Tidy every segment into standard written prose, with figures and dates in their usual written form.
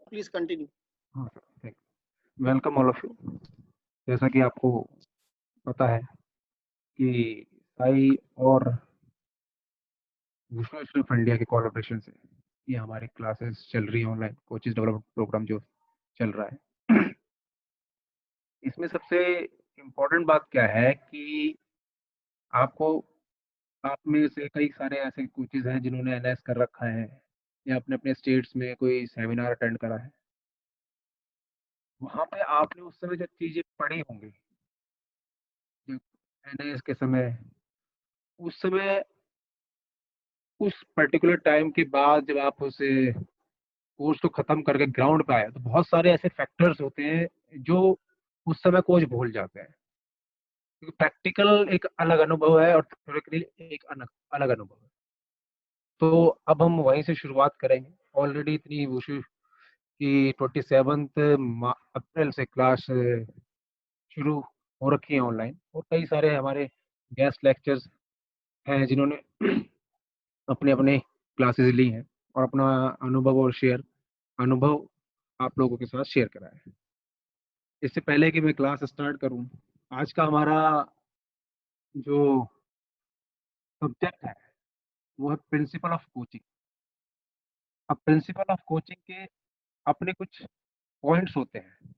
Please continue. हाँ sir, thank welcome all of you. जैसा कि आपको पता है कि साई और विश्व ऑफ इंडिया के कोलैबोरेशन से ये हमारी क्लासेस चल रही है, ऑनलाइन कोचेस डेवलपमेंट प्रोग्राम जो चल रहा है। इसमें सबसे इम्पोर्टेंट बात क्या है कि आपको आप में से कई सारे ऐसे कोचेस हैं जिन्होंने एनएस कर रखा है या अपने अपने स्टेट्स में कोई सेमिनार अटेंड करा है। वहाँ पे आपने उस समय जो चीज़ें पढ़ी होंगी एनएस के समय, उस समय उस पर्टिकुलर टाइम के बाद जब आप उसे कोर्स को खत्म करके ग्राउंड पे आए तो बहुत सारे ऐसे फैक्टर्स होते हैं जो उस समय कोच भूल जाते हैं, क्योंकि प्रैक्टिकल एक अलग अनुभव है और थ्योरेटिकल एक अलग अनुभव है। तो अब हम वहीं से शुरुआत करेंगे। ऑलरेडी इतनी वुशु कि 27 अप्रैल से क्लास शुरू हो रखी है ऑनलाइन, और कई सारे हमारे गेस्ट लेक्चर्स हैं जिन्होंने अपने अपने क्लासेस ली हैं और अपना अनुभव आप लोगों के साथ शेयर करा है। इससे पहले कि मैं क्लास स्टार्ट करूं, आज का हमारा जो सब्जेक्ट है वो है प्रिंसिपल ऑफ कोचिंग। अब प्रिंसिपल ऑफ कोचिंग के अपने कुछ पॉइंट्स होते हैं।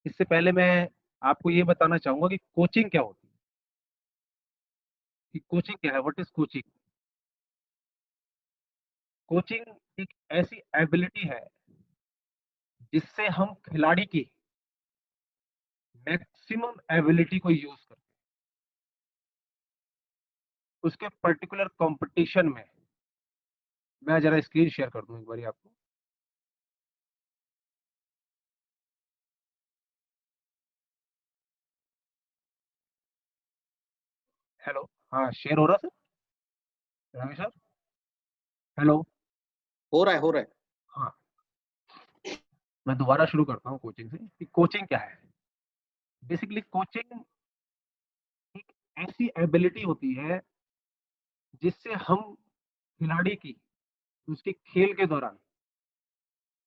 इससे पहले मैं आपको ये बताना चाहूंगा कि कोचिंग क्या होती है, कि कोचिंग क्या है, व्हाट इज कोचिंग। कोचिंग एक ऐसी एबिलिटी है जिससे हम खिलाड़ी की मैक्सिमम एबिलिटी को यूज करते हैं उसके पर्टिकुलर कंपटीशन में। मैं जरा स्क्रीन शेयर कर दूं एक बार आपको। हेलो, हाँ शेयर हो रहा सर, रवि सर, हेलो। हो रहा है। हाँ, मैं दोबारा शुरू करता हूँ कोचिंग से कि कोचिंग क्या है। बेसिकली कोचिंग एक ऐसी एबिलिटी होती है जिससे हम खिलाड़ी की उसके खेल के दौरान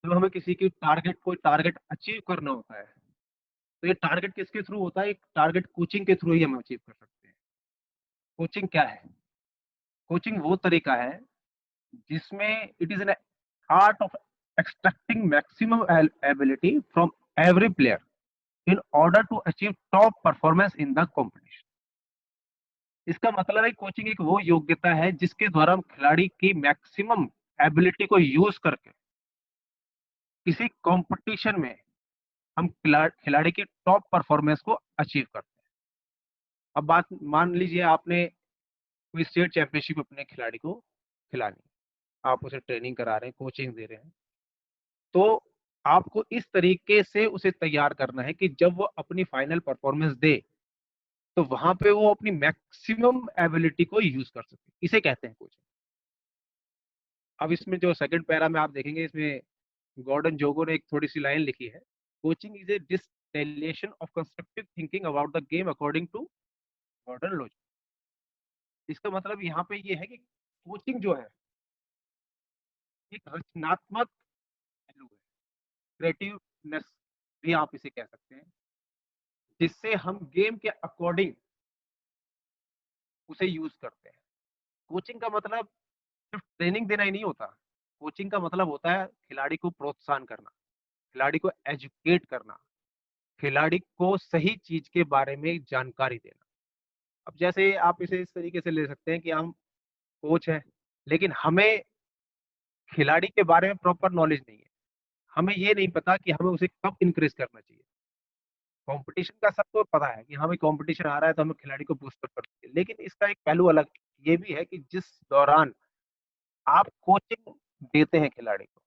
जब हमें किसी की कोई टारगेट अचीव करना होता है, तो ये टारगेट किसके थ्रू होता है, एक टारगेट कोचिंग के थ्रू ही हम अचीव कर सकते हैं। कोचिंग क्या है? कोचिंग वो तरीका है जिसमें it is an art of extracting maximum ability from every player in order to achieve top performance in the competition. इसका मतलब है कोचिंग एक वो योग्यता है जिसके द्वारा हम खिलाड़ी की मैक्सिमम एबिलिटी को यूज करके किसी कंपटीशन में हम खिलाड़ी की टॉप परफॉर्मेंस को अचीव करते हैं। अब बात मान लीजिए आपने कोई स्टेट चैंपियनशिप अपने खिलाड़ी को खिलानी, आप उसे ट्रेनिंग करा रहे हैं, कोचिंग दे रहे हैं, तो आपको इस तरीके से उसे तैयार करना है कि जब वो अपनी फाइनल परफॉर्मेंस दे तो वहां पे वो अपनी मैक्सिमम एबिलिटी को यूज कर सके। इसे कहते हैं कोचिंग। अब इसमें जो सेकंड पैरा में आप देखेंगे, इसमें गॉर्डन जोगो ने एक थोड़ी सी लाइन लिखी है, coaching is a distillation of constructive thinking about the game according to Gordon logic. इसका मतलब यहाँ पे ये है कि कोचिंग जो है एक रचनात्मक पहलू है, क्रिएटिवनेस भी आप इसे कह सकते हैं, जिससे हम गेम के अकॉर्डिंग उसे यूज करते हैं। कोचिंग का मतलब सिर्फ ट्रेनिंग देना ही नहीं होता। कोचिंग का मतलब होता है खिलाड़ी को प्रोत्साहन करना, खिलाड़ी को एजुकेट करना, खिलाड़ी को सही चीज के बारे में जानकारी देना। अब जैसे आप इसे इस तरीके से ले सकते हैं कि हम कोच हैं, लेकिन हमें खिलाड़ी के बारे में प्रॉपर नॉलेज नहीं है। हमें ये नहीं पता कि हमें उसे कब इंक्रेज करना चाहिए। कंपटीशन का सबको पता है कि हमें कंपटीशन आ रहा है तो हमें खिलाड़ी को बूस्ट अप करना चाहिए, लेकिन इसका एक पहलू अलग ये भी है कि जिस दौरान आप कोचिंग देते हैं खिलाड़ी को,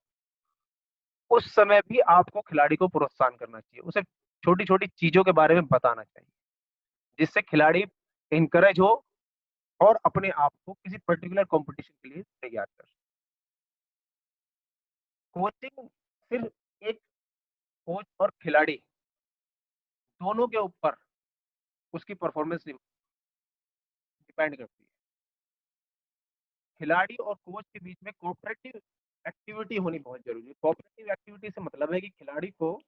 उस समय भी आपको खिलाड़ी को प्रोत्साहन करना चाहिए, उसे छोटी छोटी चीजों के बारे में बताना चाहिए, जिससे खिलाड़ी इंकरेज हो और अपने आप को किसी पर्टिकुलर कंपटीशन के लिए तैयार कर। कोचिंग सिर्फ एक कोच और खिलाड़ी दोनों के ऊपर उसकी परफॉर्मेंस डिपेंड करती है। खिलाड़ी और कोच के बीच में कोऑपरेटिव एक्टिविटी होनी बहुत जरूरी है। कोऑपरेटिव एक्टिविटी से मतलब है कि खिलाड़ी को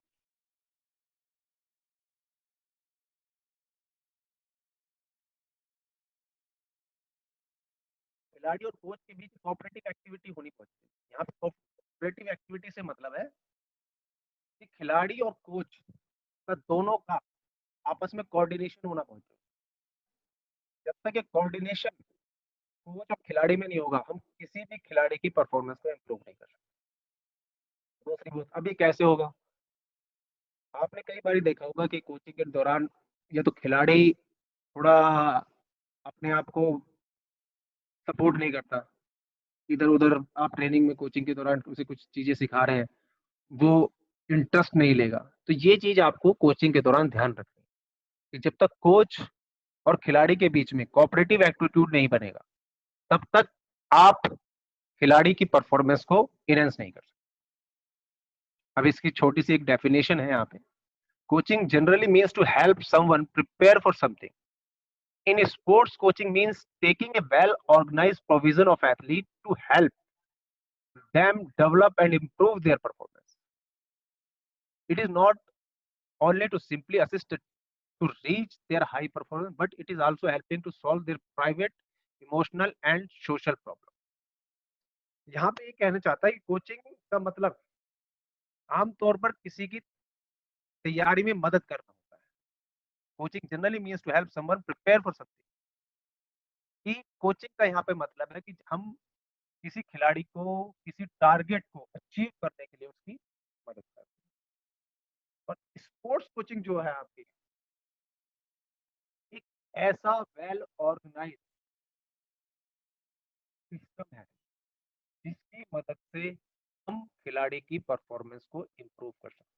और कोच के बीच कोऑपरेटिव एक्टिविटी होनी बहुत जरूरी है। यहाँ पे कोऑपरेटिव एक्टिविटी से मतलब है कि खिलाड़ी और कोच का दोनों का आपस में कोऑर्डिनेशन होना बहुत जरूरी है। जब तक ये कोऑर्डिनेशन कोच और खिलाड़ी में नहीं होगा, हम किसी भी खिलाड़ी की परफॉर्मेंस को इम्प्रूव नहीं कर सकते। दूसरी बात, अब ये कैसे होगा? आपने कई बार देखा होगा कि कोचिंग के दौरान या तो खिलाड़ी थोड़ा अपने आप को सपोर्ट नहीं करता, इधर उधर आप ट्रेनिंग में कोचिंग के दौरान उसे कुछ चीजें सिखा रहे हैं, वो इंटरेस्ट नहीं लेगा। तो ये चीज आपको कोचिंग के दौरान ध्यान रखनी है कि जब तक कोच और खिलाड़ी के बीच में कोऑपरेटिव एटीट्यूड नहीं बनेगा, तब तक आप खिलाड़ी की परफॉर्मेंस को इनहेंस नहीं कर सकते। अब इसकी छोटी सी एक डेफिनेशन है यहाँ पे। Coaching generally means to help someone prepare for something. In sports, coaching means taking a well-organized provision of athletes to help them develop and improve their performance. It is not only to simply assist to reach their high performance, but it is also helping to solve their private, emotional and social problem. यहाँ पे ये कहना चाहता है कि coaching का मतलब आमतौर पर किसी की तैयारी में मदद करना होता है। Coaching generally means to help someone prepare for something. कि कोचिंग का यहाँ पे मतलब है कि हम किसी खिलाड़ी को किसी टारगेट को अचीव करने के लिए उसकी मदद करते हैं। और स्पोर्ट्स कोचिंग जो है आपकी एक ऐसा वेल ऑर्गेनाइज सिस्टम है जिसकी मदद से हम खिलाड़ी की परफॉर्मेंस को इम्प्रूव कर सकते हैं।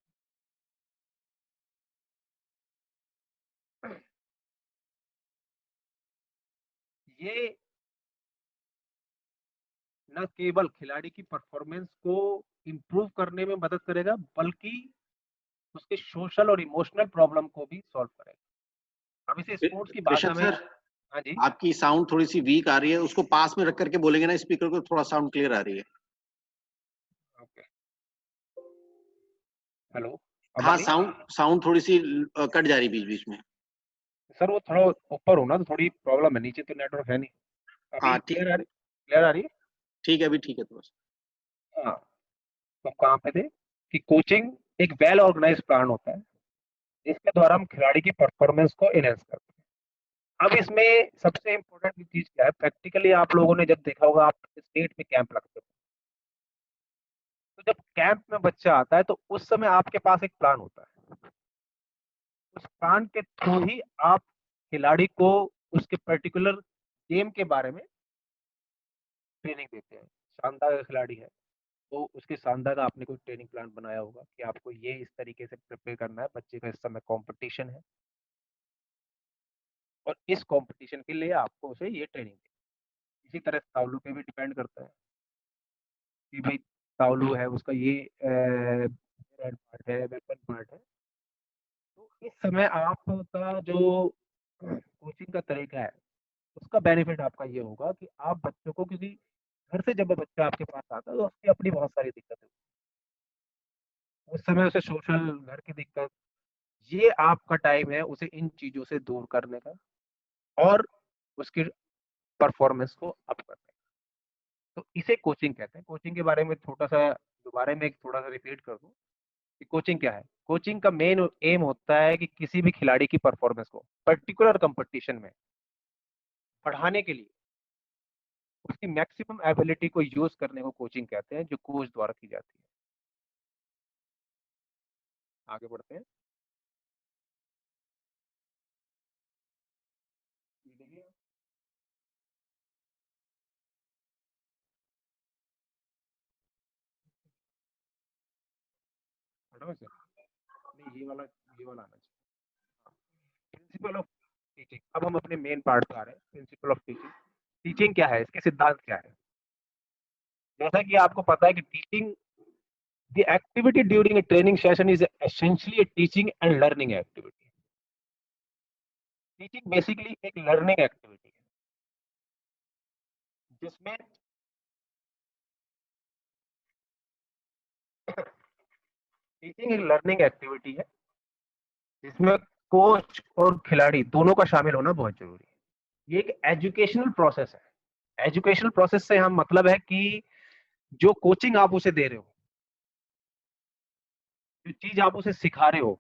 ये न केवल खिलाड़ी की परफॉर्मेंस को इम्प्रूव करने में मदद करेगा, बल्कि उसके सोशल और इमोशनल प्रॉब्लम को भी सॉल्व करेगा। अब इसे स्पोर्ट्स की भाषा ऋषभ में, सर, हाँ जी, आपकी साउंड थोड़ी सी वीक आ रही है, उसको पास में रख करके बोलेंगे ना स्पीकर को, थोड़ा साउंड क्लियर आ रही है। ओके, हेलो, अब आ हाँ, रही? साउंड साउंड थोड़ी सी कट जा रही बीच बीच में। सर वो थोड़ा ऊपर हो ना तो थोड़ी प्रॉब्लम है, नीचे तो नेटवर्क है नहीं। अभी हाँ ठीक, क्लियर आ रही? क्लियर आ रही है? ठीक है, अभी ठीक है थोड़ा सा। हाँ, तो कहाँ पे थे कि कोचिंग एक वेल ऑर्गेनाइज प्लान होता है जिसके द्वारा हम खिलाड़ी की परफॉर्मेंस को एनहेंस करते हैं। अब इसमें सबसे इम्पोर्टेंट चीज क्या है, प्रैक्टिकली आप लोगों ने जब देखा होगा, आप स्टेट में कैंप लगते हो, तो जब कैंप में बच्चा आता है तो उस समय आपके पास एक प्लान होता है। उस प्लान के थ्रू ही आप खिलाड़ी को उसके पर्टिकुलर गेम के बारे में ट्रेनिंग देते हैं। शानदार का खिलाड़ी है तो उसके शानदार का आपने कोई ट्रेनिंग प्लान बनाया होगा कि आपको ये इस तरीके से प्रिपेयर करना है, बच्चे का इस समय कंपटीशन है और इस कंपटीशन के लिए आपको उसे ये ट्रेनिंग देनी। इसी तरह तावलू पे भी डिपेंड करता है कि भाई तावलू है उसका ये पार्ट है, वेपन पार्ट है। तो इस समय आपका जो कोचिंग का तरीका है उसका बेनिफिट आपका ये होगा कि आप बच्चों को, क्योंकि घर से जब बच्चा आपके पास आता है तो उसकी अपनी बहुत सारी दिक्कतें, उस समय उसे सोशल, घर की दिक्कत, ये आपका टाइम है उसे इन चीजों से दूर करने का और उसकी परफॉर्मेंस को अप करने का। तो इसे कोचिंग कहते हैं। कोचिंग के बारे में थोड़ा सा दोबारा में थोड़ा सा रिपीट कर दूं कि कोचिंग क्या है। कोचिंग का मेन एम होता है कि किसी भी खिलाड़ी की परफॉर्मेंस को पर्टिकुलर कंपटीशन में बढ़ाने के लिए उसकी मैक्सिमम एबिलिटी को यूज करने को कोचिंग कहते हैं, जो कोच द्वारा की जाती है। आगे बढ़ते हैं। ये देखिए, हटो इसे। नहीं, ये वाला आना चाहिए। Principle of teaching. अब हम अपने मेन पार्ट पे आ रहे हैं, प्रिंसिपल ऑफ टीचिंग। टीचिंग क्या है, इसके सिद्धांत क्या है? जैसा कि आपको पता है कि teaching, the activity during a training session is essentially A teaching and learning activity. Teaching basically एक लर्निंग एक्टिविटी है जिसमें टीचिंग एक लर्निंग एक्टिविटी है जिसमें कोच और खिलाड़ी दोनों का शामिल होना बहुत जरूरी है। ये एक एजुकेशनल प्रोसेस है। एजुकेशनल प्रोसेस से हम मतलब है कि जो कोचिंग आप उसे दे रहे हो, जो चीज आप उसे सिखा रहे हो,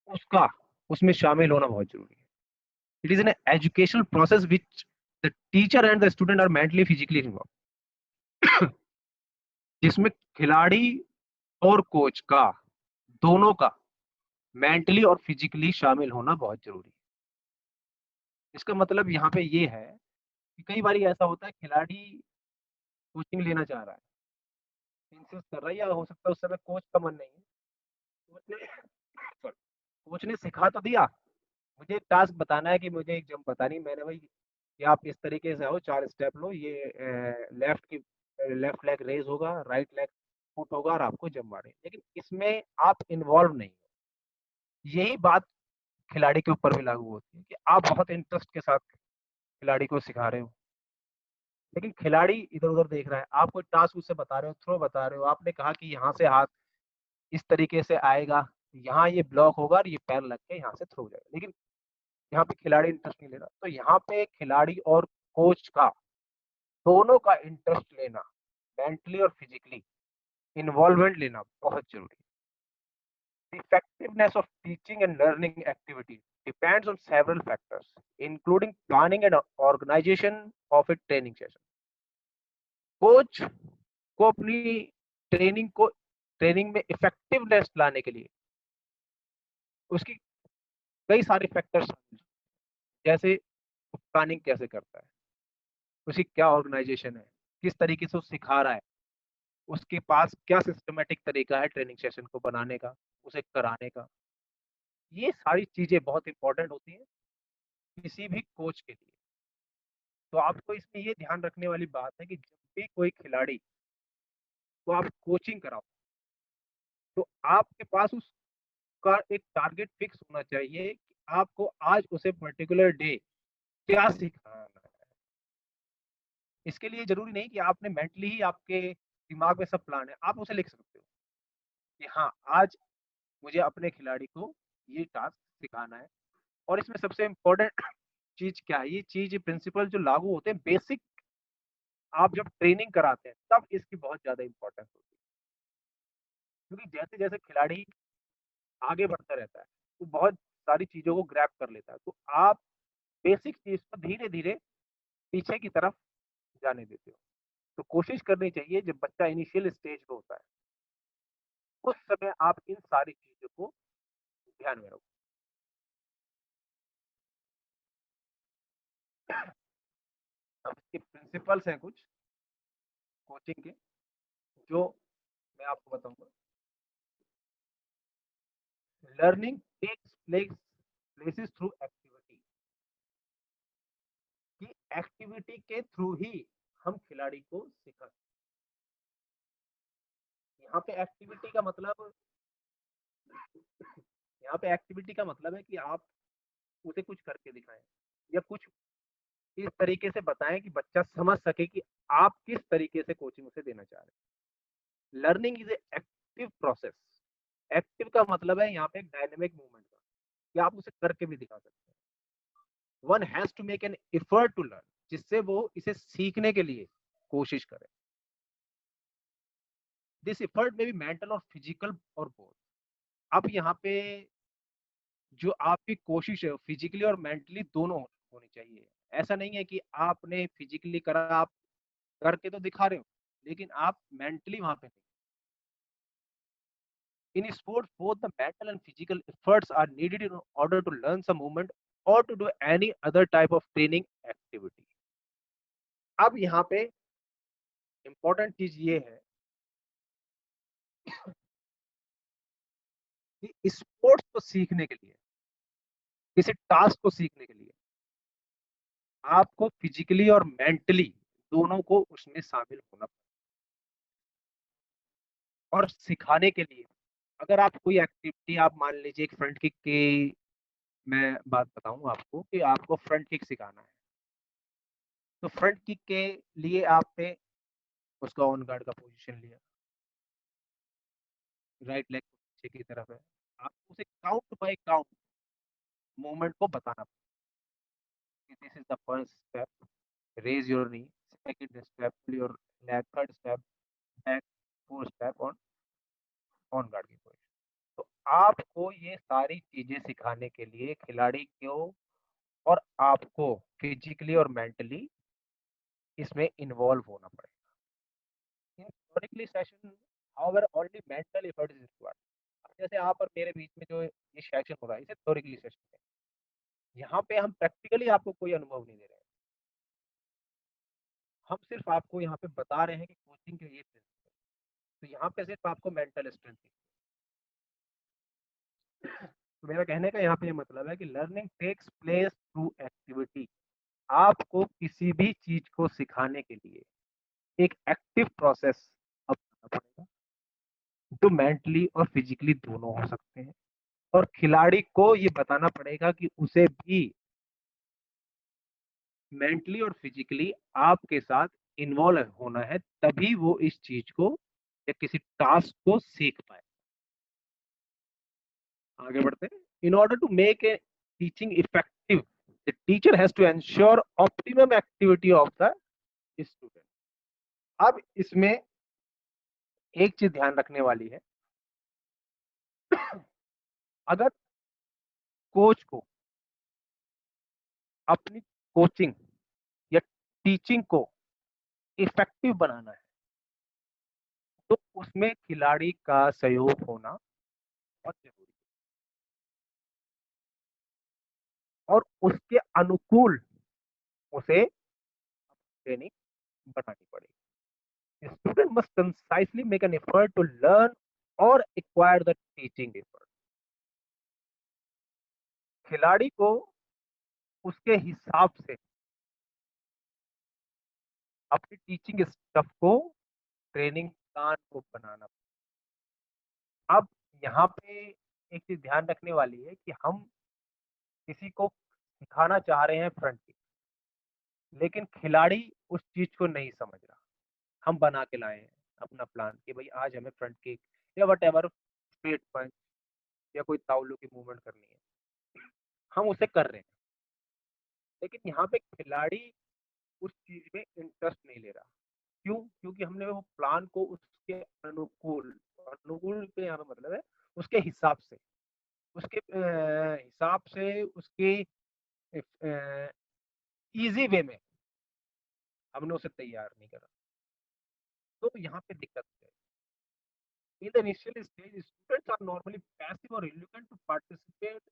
उसका उसमें शामिल होना बहुत जरूरी है। It is an educational process which the teacher and the student are mentally physically involve, जिसमें खिलाड़ी और कोच का दोनों का मेंटली और फिजिकली शामिल होना बहुत जरूरी है। इसका मतलब यहाँ पे ये है कि कई बार ऐसा होता है खिलाड़ी कोचिंग लेना चाह रहा है, इंसिस्ट कर रहा है, या हो सकता है उस समय कोच का मन नहीं है, कोच ने कोच ने सिखा तो दिया, मुझे टास्क बताना है कि मुझे एक जंप बतानी, मैंने भाई कि आप इस तरीके से आओ, 4 स्टेप लो, ये लेफ्ट लेग रेज होगा, राइट लेग फुट होगा और आपको जंप मारनी, लेकिन इसमें आप इन्वॉल्व नहीं हो। यही बात खिलाड़ी के ऊपर भी लागू होती है कि आप बहुत इंटरेस्ट के साथ खिलाड़ी को सिखा रहे हो, लेकिन खिलाड़ी इधर उधर देख रहा है, आप कोई टास्क उससे बता रहे हो, थ्रो बता रहे हो, आपने कहा कि यहाँ से हाथ इस तरीके से आएगा, यहाँ ये ब्लॉक होगा और ये पैर लग के यहाँ से थ्रो हो जाएगा, लेकिन यहाँ पे खिलाड़ी इंटरेस्ट नहीं ले रहा। तो यहाँ पे खिलाड़ी और कोच का दोनों का इंटरेस्ट लेना, मेंटली और फिजिकली इन्वॉल्वमेंट लेना बहुत जरूरी है। The effectiveness of teaching and learning activities depends on several factors, including planning and organization of a training session. Coach को अपनी ट्रेनिंग में इफेक्टिवनेस लाने के लिए उसकी कई सारे फैक्टर्स, जैसे प्लानिंग कैसे करता है, उसकी क्या ऑर्गेनाइजेशन है, किस तरीके से वो सिखा रहा है, उसके पास क्या सिस्टमेटिक तरीका है ट्रेनिंग सेशन को बनाने का, उसे कराने का। ये सारी चीजें बहुत इंपॉर्टेंट होती हैं किसी भी कोच के लिए। तो आपको इसमें ये ध्यान रखने वाली बात है कि जब भी कोई खिलाड़ी को आप कोचिंग कराओ, तो आपके पास उसका एक टारगेट फिक्स होना चाहिए कि आपको आज उसे पर्टिकुलर डे क्या सिखाना है। इसके लिए जरूरी नहीं कि आपने मेंटली ही आपके दिमाग में सब प्लान है, आप उसे लिख सकते हो कि हाँ, आज मुझे अपने खिलाड़ी को ये टास्क सिखाना है। और इसमें सबसे इम्पोर्टेंट चीज क्या है, ये चीज प्रिंसिपल जो लागू होते हैं बेसिक, आप जब ट्रेनिंग कराते हैं तब इसकी बहुत ज्यादा इंपॉर्टेंस होती है, क्योंकि जैसे जैसे खिलाड़ी आगे बढ़ता रहता है तो बहुत सारी चीजों को ग्रैब कर लेता है, तो आप बेसिक चीज को धीरे धीरे पीछे की तरफ जाने देते हो। तो कोशिश करनी चाहिए जब बच्चा इनिशियल स्टेज पे होता है उस समय आप इन सारी चीजों को ध्यान में रखो। अब इसके प्रिंसिपल्स हैं कुछ कोचिंग के, जो मैं आपको बताऊंगा। Learning takes places through activity, कि एक्टिविटी के थ्रू ही हम खिलाड़ी को सिखा। यहाँ पे एक्टिविटी का मतलब यहाँ पे एक्टिविटी का मतलब है कि आप उसे कुछ करके दिखाएं या कुछ इस तरीके से बताएं कि बच्चा समझ सके कि आप किस तरीके से कोचिंग उसे देना चाह रहे हैं। Learning is a active process. Active का मतलब है यहाँ पे डायनेमिक मूवमेंट का, कि आप उसे करके भी दिखा सकते हैं। One has to make an effort to learn, जिससे वो इसे सीखने के लिए कोशिश करे। दिस एफर्ट में भी मेंटल और फिजिकल और बोथ। अब यहाँ पे जो आपकी कोशिश है फिजिकली और मेंटली दोनों होनी चाहिए। ऐसा नहीं है कि आपने फिजिकली करा, आप करके तो दिखा रहे हो लेकिन आप मेंटली वहां पे नहीं। In sports, both the mental and physical efforts are needed in order to learn some movement or to do any other type of training activity. अब यहाँ पे इम्पोर्टेंट चीज ये है कि स्पोर्ट्स को सीखने के लिए, किसी टास्क को सीखने के लिए आपको फिजिकली और मेंटली दोनों को उसमें शामिल होना पड़ेगा। और सिखाने के लिए अगर आप कोई एक्टिविटी, आप मान लीजिए एक फ्रंट किक की मैं बात बताऊं आपको कि आपको फ्रंट किक सिखाना है, तो फ्रंट किक के लिए आपने उसका ऑन गार्ड का पोजीशन लिया, राइट लेग पीछे की तरफ है, आपको उसे काउंट बाय काउंट मूवमेंट को बताना पड़ेगा। This is the first step, raise your knee, second step your leg, third step back, fourth step on guard की पोजीशन। तो आपको ये सारी चीजें सिखाने के लिए खिलाड़ी को और आपको फिजिकली और मेंटली इसमें इन्वॉल्व होना पड़ेगा। In theoretically session however only mental effort is required. जैसे आप और मेरे बीच में जो ये सेशन हो रहा है इसे थ्योरेटिकली सेशन है, यहाँ पे हम प्रैक्टिकली आपको कोई अनुभव नहीं दे रहे हैं, हम सिर्फ आपको यहाँ पे बता रहे हैं कि कोचिंग के ये प्रिंसिपल, तो यहाँ पे सिर्फ आपको मेंटल स्ट्रेंथ। तो मेरा कहने का यहाँ पे ये मतलब है कि learning takes place through activity. आपको किसी भी चीज को सिखाने के लिए एक एक्टिव प्रोसेस अपनाना पड़ेगा, जो मेंटली और फिजिकली दोनों हो सकते हैं, और खिलाड़ी को ये बताना पड़ेगा कि उसे भी मेंटली और फिजिकली आपके साथ इन्वॉल्व होना है, तभी वो इस चीज को या किसी टास्क को सीख पाए। आगे बढ़ते हैं। In order to make a teaching effective, the teacher has to ensure optimum activity of the student. अब इसमें एक चीज ध्यान रखने वाली है, अगर कोच को अपनी कोचिंग या टीचिंग को इफेक्टिव बनाना है, तो उसमें खिलाड़ी का सहयोग होना बहुत जरूरी है, और उसके अनुकूल उसे ट्रेनिंग बनानी पड़ेगी। Student must concisely make an effort to learn और एक्वायर द टीचिंग एफर्ट। खिलाड़ी को उसके हिसाब से अपनी टीचिंग स्टफ को, ट्रेनिंग प्लान को बनाना। अब यहाँ पे एक चीज ध्यान रखने वाली है कि हम किसी को सिखाना चाह रहे हैं फ्रंट की, लेकिन खिलाड़ी उस चीज को नहीं समझ रहा। हम बना के लाए हैं अपना प्लान कि भाई आज हमें फ्रंट किक या वट एवर स्ट्रेट पंच या कोई तावलों की मूवमेंट करनी है, हम उसे कर रहे हैं, लेकिन यहाँ पे खिलाड़ी उस चीज में इंटरेस्ट नहीं ले रहा। क्यों? क्योंकि हमने वो प्लान को उसके अनुकूल, अनुकूल पे यहाँ पे मतलब है उसके हिसाब से, उसके हिसाब से, उसके इजी वे में हमने उसे तैयार नहीं करा। तो यहाँ पे दिक्कत है। In the initial stage, students are normally passive or reluctant to participate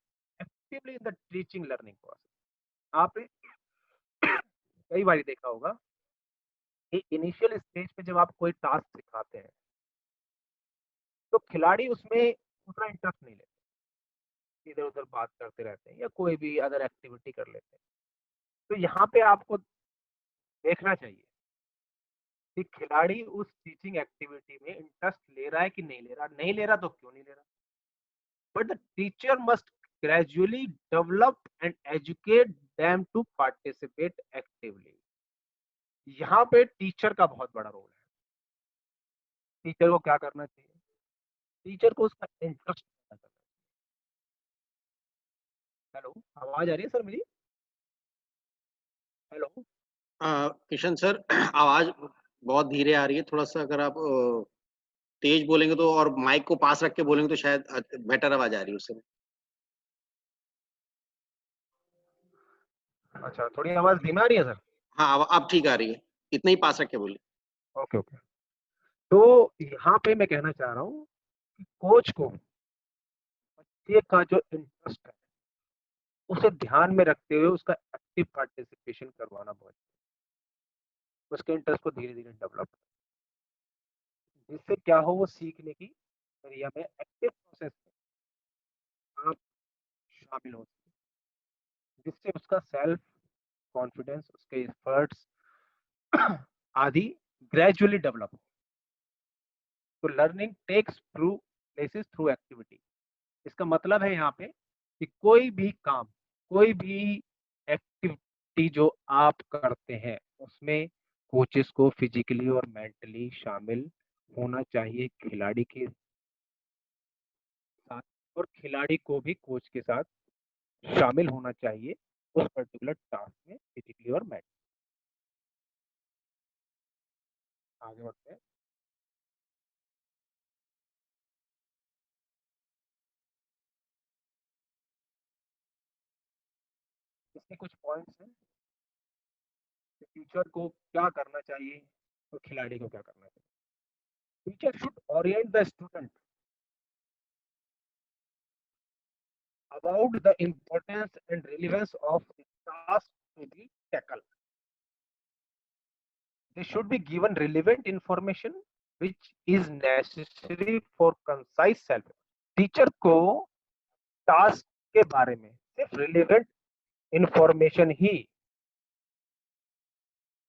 actively in the teaching learning process. आपने कई बार देखा होगा कि इनिशियल स्टेज पे जब आप कोई टास्क सिखाते हैं तो खिलाड़ी उसमें उतना इंटरेस्ट नहीं लेते, इधर उधर बात करते रहते हैं या कोई भी अदर एक्टिविटी कर लेते हैं। तो यहाँ पे आपको देखना चाहिए कि खिलाड़ी उस टीचिंग एक्टिविटी में इंटरेस्ट ले रहा है कि नहीं ले रहा। नहीं ले रहा तो क्यों नहीं ले रहा। But the teacher must gradually develop and educate them to participate actively। यहाँ पे टीचर का बहुत बड़ा रोल है। टीचर को क्या करना चाहिए? टीचर को उसका इंटरेस्ट पैदा करना चाहिए। हेलो, आवाज आ रही है सर मेरी? हेलो। किशन सर, आवाज बहुत धीरे आ रही है, थोड़ा सा अगर आप तेज बोलेंगे तो, और माइक को पास रख के बोलेंगे तो शायद बेटर आवाज आ रही है उससे। अच्छा, थोड़ी आवाज धीमा आ रही है सर? हाँ, अब ठीक आ रही है, इतना ही पास रख के बोलिए। Okay okay. तो यहाँ पे मैं कहना चाह रहा हूँ कि कोच को बच्चे का जो इंटरेस्ट है उसे ध्यान में रखते हुए उसका एक्टिव पार्टिसिपेशन करवाना बहुत, उसके इंटरेस्ट को धीरे धीरे डेवलप, जिससे क्या हो वो सीखने की प्रक्रिया में एक्टिव प्रोसेस में आप शामिल हो सके, जिससे उसका सेल्फ कॉन्फिडेंस, उसके एफर्ट्स आदि ग्रेजुअली डेवलप हो। तो learning takes through places through activity. इसका मतलब है यहाँ पे कि कोई भी काम, कोई भी एक्टिविटी जो आप करते हैं उसमें कोचेस को फिजिकली और मेंटली शामिल होना चाहिए खिलाड़ी के साथ, और खिलाड़ी को भी कोच के साथ शामिल होना चाहिए उस पर्टिकुलर टास्क में फिजिकली और मेंटली। आगे बढ़ते हैं। इसके कुछ पॉइंट्स हैं कि टीचर को क्या करना चाहिए और खिलाड़ी को क्या करना चाहिए। Teacher should Orient the student about the importance and relevance of the task to be tackled. They should be given relevant information which is necessary for concise self. Teacher को टास्क के बारे में सिर्फ रिलेवेंट इंफॉर्मेशन ही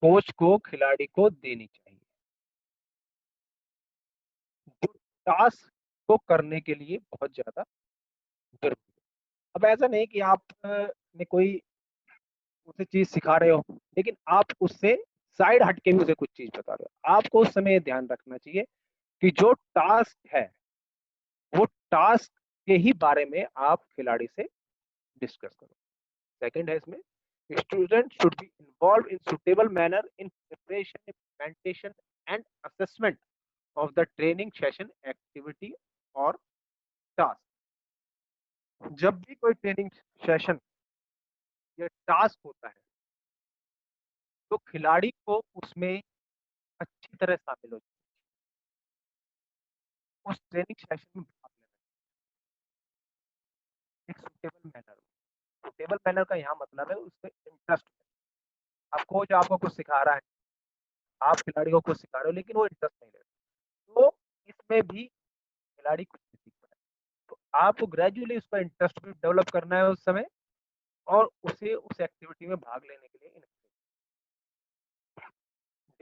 coach को खिलाड़ी को देनी चाहिए, जो टास्क को करने के लिए बहुत ज्यादा जरूरी है। अब ऐसा नहीं कि आप ने कोई उसे चीज सिखा रहे हो लेकिन आप उससे साइड हट के भी उसे कुछ चीज बता रहे हो। आपको उस समय ध्यान रखना चाहिए कि जो टास्क है वो टास्क के ही बारे में आप खिलाड़ी से डिस्कस करो। सेकंड है इसमें, student should be involve in suitable manner in preparation, implementation and assessment of the training session, activity और टास्क। जब भी कोई ट्रेनिंग सेशन या टास्क होता है तो खिलाड़ी को उसमें अच्छी तरह शामिल हो जाए, उस ट्रेनिंग सेशन में भाग लेना एक सुटेबल मैनर। सुटेबल मैनर का यहाँ मतलब है उससे इंटरेस्ट। अब कोच आपको कुछ सिखा रहा है, आप खिलाड़ी को कुछ सिखा रहे हो लेकिन वो इंटरेस्ट नहीं ले रहा, तो इसमें भी खिलाड़ी कुछ नहीं सीख पाए। तो आपको ग्रेजुअली उसका इंटरेस्ट भी डेवलप करना है उस समय, और उसे उस एक्टिविटी में भाग लेने के लिए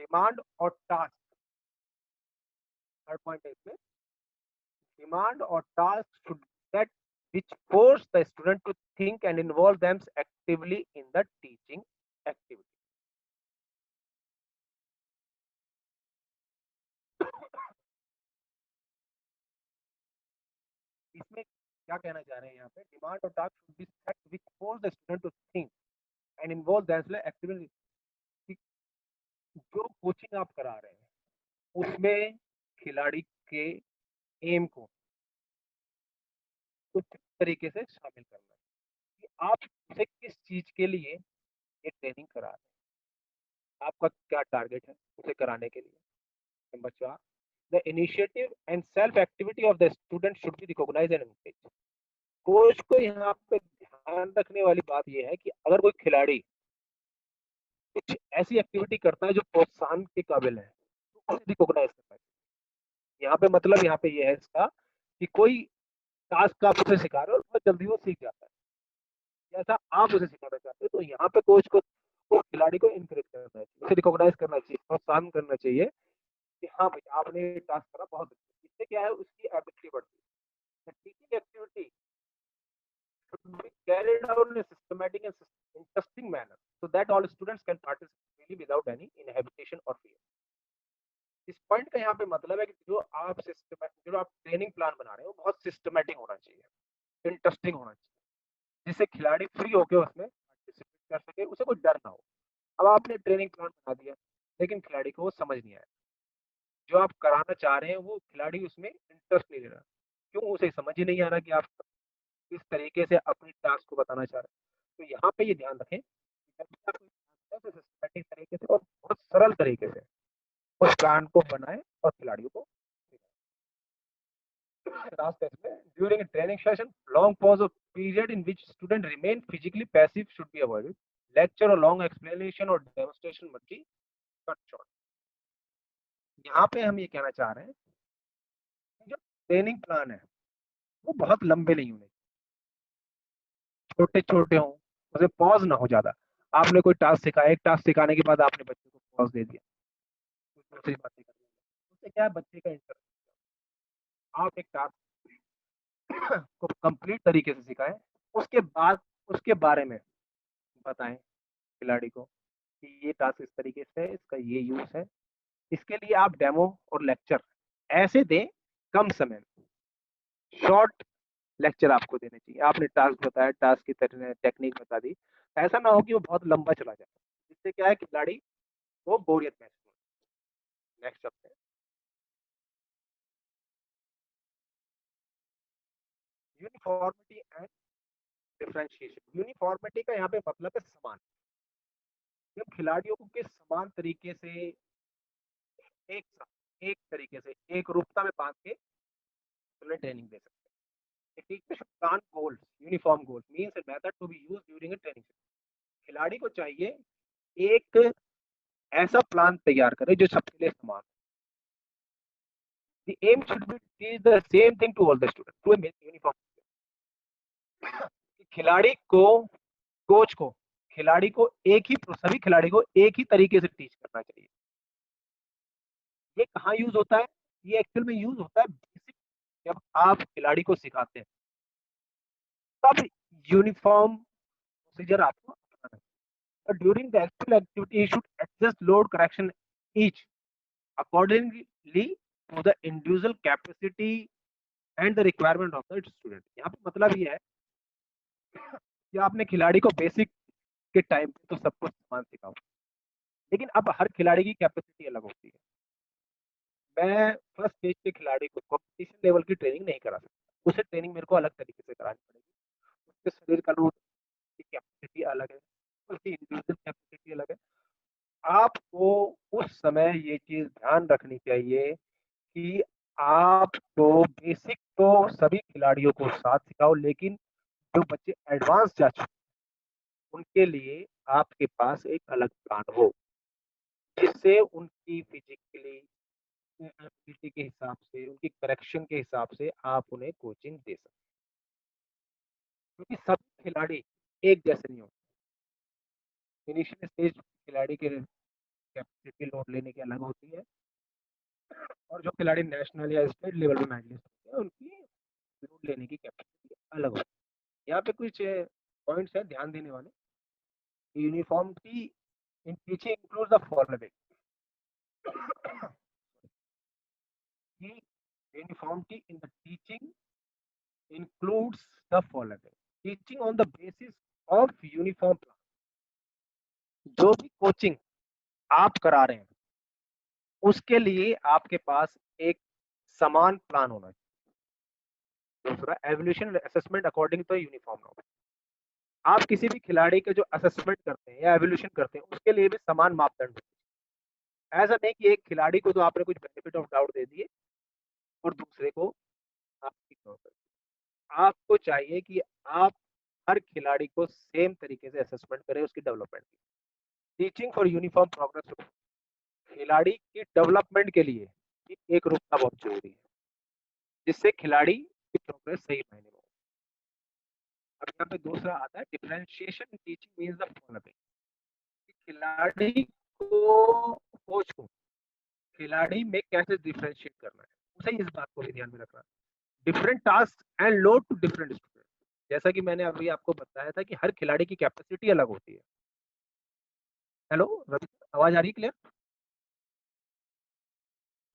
डिमांड और टास्क। थर्ड पॉइंट है इसमें, डिमांड और task should set which force the student to think and involve them actively in the teaching activity. इसमें क्या कहना चाह रहे हैं यहाँ पे, डिमांड और task should be set which force the student to think and involve themselves actively. जो कोचिंग आप करा रहे हैं उसमें खिलाड़ी के एम को कुछ तरीके से शामिल करना है कि आप उसे किस चीज के लिए ये ट्रेनिंग करा रहे हैं, आपका क्या टारगेट है उसे कराने के लिए। Number 4, the initiative and self activity of the student should be recognised and encouraged. Coach को यहाँ पे ध्यान रखने वाली बात यह है कि अगर कोई खिलाड़ी कुछ ऐसी एक्टिविटी करता है जो प्रोत्साहन के काबिल है तो उसे रिकॉग्नाइज करना चाहिए। यहाँ पे मतलब यहाँ पे ये है इसका कि कोई टास्क आप उसे सिखा रहे हो और बहुत जल्दी वो सीख जाता है, जैसा आप उसे सिखाना चाहते हो, तो यहाँ पे कोच को उस खिलाड़ी को इंकरेज करना चाहिए, उसे रिकॉग्नाइज करना चाहिए, प्रोत्साहन करना चाहिए कि हाँ भाई आपने टास्क करा बहुत अच्छा। इससे क्या है, उसकी एबिलिटी बढ़ती है। Teaching activity should be carried out in a systematic and interesting manner so that all students can participate freely without any inhibition or fear. इस पॉइंट का यहाँ पे मतलब है कि जो आप ट्रेनिंग प्लान बना रहे हो बहुत सिस्टमेटिक होना चाहिए, इंटरेस्टिंग होना चाहिए, जिससे खिलाड़ी फ्री होकर उसमें पार्टिसिपेट कर सके, उसे कोई डर ना हो। अब आपने ट्रेनिंग प्लान बना दिया लेकिन खिलाड़ी को वो समझ नहीं आया, जो आप कराना चाह रहे हैं वो खिलाड़ी उसमें इंटरेस्ट नहीं ले रहा, क्यों, उसे समझ ही नहीं आ रहा कि आप किस तरीके से अपनी टास्क को बताना चाह रहे हैं। तो यहाँ पे ये ध्यान रखें सिस्टमेटिक तरीके से और बहुत सरल तरीके से उस प्लान को बनाए और खिलाड़ियों को लास्ट में during a training session long pause of period in which student remain physically passive should be avoided. Lecture or long explanation or demonstration must be cut short. यहाँ पे हम ये कहना चाह रहे हैं कि जो ट्रेनिंग प्लान है वो बहुत लंबे नहीं होने, छोटे छोटे हों, उसे पॉज ना हो ज्यादा। आपने कोई टास्क सिखाया, एक टास्क सिखाने के बाद आपने बच्चे को पॉज दे दिया, कुछ दूसरी बातें कर दी, उससे क्या है बच्चे का इंटरेस्ट। आप एक टास्क को कंप्लीट तरीके से सिखाएं, उसके बाद उसके बारे में बताएं खिलाड़ी को कि ये टास्क इस तरीके से है, इसका ये यूज है। इसके लिए आप डेमो और लेक्चर ऐसे दें कम समय में, शॉर्ट लेक्चर आपको देने चाहिए। आपने टास्क बताया, टास्क की टेक्निक बता दी, ऐसा ना हो कि वो बहुत लंबा चला जाए, जिससे क्या है खिलाड़ी को बोरियत महसूस हो। नेक्स्ट चलते हैं, यूनिफॉर्मिटी एंड डिफरेंशिएशन। यूनिफॉर्मिटी का यहाँ पे मतलब है समान। जब खिलाड़ियों को किस समान तरीके से एक तरीके से एक रूपता में बांध के उन्हें ट्रेनिंग दे सकते हैं। A teacher should plan goals, uniform goals means a method to be used during a training session। खिलाड़ी को चाहिए एक ऐसा प्लान तैयार करे जो सबके लिए समान। The aim should be to teach the same thing to all the students to a uniform। खिलाड़ी को कोच को खिलाड़ी को एक ही सभी खिलाड़ी को एक ही तरीके से टीच करना चाहिए। ये कहाँ यूज होता है? ये एक्चुअल में यूज होता है बेसिक, जब आप खिलाड़ी को सिखाते हैं तब यूनिफॉर्म प्रोसीजर आपको अपनाना है। But during the actual activity, he should adjust load correction each accordingly to the individual capacity and the requirement of the student। यहाँ पे मतलब ये है कि आपने खिलाड़ी को बेसिक के टाइम पे तो सब कुछ समान सिखाओ, लेकिन अब हर खिलाड़ी की कैपेसिटी अलग होती है। मैं फर्स्ट स्टेज के खिलाड़ी को कॉम्पिटिशन लेवल की ट्रेनिंग नहीं करा सकता, उसे ट्रेनिंग मेरे को अलग तरीके से करानी पड़ेगी। उसके शरीर का लोड की कैपेसिटी अलग है, उसकी इंडिविजुअल कैपेसिटी अलग है। आपको उस समय ये चीज ध्यान रखनी चाहिए कि आपको बेसिक तो सभी खिलाड़ियों को साथ सिखाओ, लेकिन जो बच्चे एडवांस जा चुके उनके लिए आपके पास एक अलग प्लान हो, जिससे उनकी फिजिकली एबिलिटी के हिसाब से, उनकी करेक्शन के हिसाब से आप उन्हें कोचिंग दे सकते। क्योंकि सब खिलाड़ी एक जैसे नहीं होते। इनिशियल स्टेज खिलाड़ी के कैपेसिटी लोड लेने की अलग होती है, और जो खिलाड़ी नेशनल या स्टेट लेवल पे मेडलिस्ट होते हैं उनकी लोड लेने की कैपेसिटी अलग होती है। यहाँ पे कुछ पॉइंट्स है ध्यान देने वाले। Uniformity in teaching include the following. Uniformity in the teaching includes the following: teaching on the basis of uniform plan। जो भी कोचिंग आप करा रहे हैं उसके लिए आपके पास एक समान प्लान होना चाहिए। दूसरा, evolution assessment according to uniform knowledge. आप किसी भी खिलाड़ी के जो असेसमेंट करते हैं या एवोल्यूशन करते हैं उसके लिए भी समान मापदंड। ऐसा नहीं कि एक खिलाड़ी को तो आपने कुछ बेनिफिट ऑफ डाउट दे दिए और दूसरे को आप इग्नोर कर दिए। आपको चाहिए कि आप हर खिलाड़ी को सेम तरीके से असेसमेंट करें उसकी डेवलपमेंट की। Teaching for uniform progress. खिलाड़ी की डेवलपमेंट के लिए एक रूपता बहुत जरूरी है, जिससे खिलाड़ी की प्रोग्रेस सही मायने में हो। अब यहाँ पे दूसरा आता है differentiation teaching means the following. खिलाड़ी को कोच को खिलाड़ी में कैसे डिफरेंशिएट करना है, उसे इस बात को भी ध्यान में रखना है। Different task and load to different student. जैसा कि मैंने अभी आपको बताया था कि हर खिलाड़ी की कैपेसिटी अलग होती है। हेलो रवि, आवाज आ रही है क्लियर?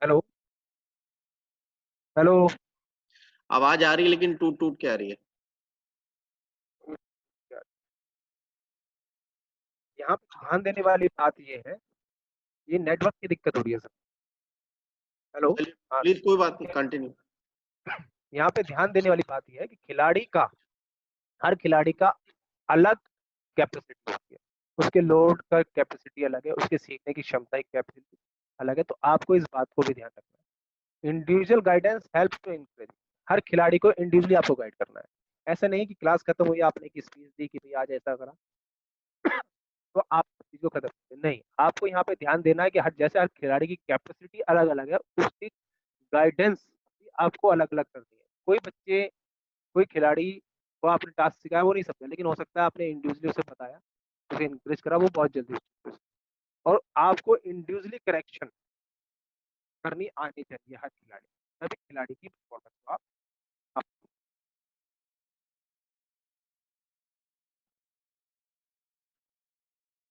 Hello hello. आवाज आ रही है लेकिन टूट टूट के आ रही है। यहाँ पे ध्यान देने वाली बात ये है, ये नेटवर्क की दिक्कत हो रही है सर। हेलो। चलिए हाँ, प्लीज, कोई बात नहीं, कंटिन्यू। यहाँ पे ध्यान देने वाली बात यह है कि खिलाड़ी का हर खिलाड़ी का अलग कैपेसिटी होती है, उसके लोड का कैपेसिटी अलग है, उसके सीखने की क्षमता की कैपेसिटी अलग है। तो आपको इस बात को भी ध्यान रखना है। Individual guidance help to encourage. हर खिलाड़ी को इंडिविजुअली आपको गाइड करना है। ऐसा नहीं कि क्लास खत्म हुई आपने एक स्पीच दी कि भाई आज ऐसा करा तो आप चीज को खत्म कर दें। नहीं, आपको यहाँ पे ध्यान देना है कि हर जैसे हर खिलाड़ी की कैपेसिटी अलग अलग है, उसकी गाइडेंस आपको अलग अलग करनी है। कोई खिलाड़ी को आपने टास्क सिखाया वो नहीं समझा, लेकिन हो सकता है आपने इंडिविजुअली उसे बताया, उसे इंकरेज करा, वो बहुत जल्दी सीख। और आपको इंडिविजुअली करेक्शन करनी आनी चाहिए हर खिलाड़ी, तभी खिलाड़ी की परफॉर्मेंस को आप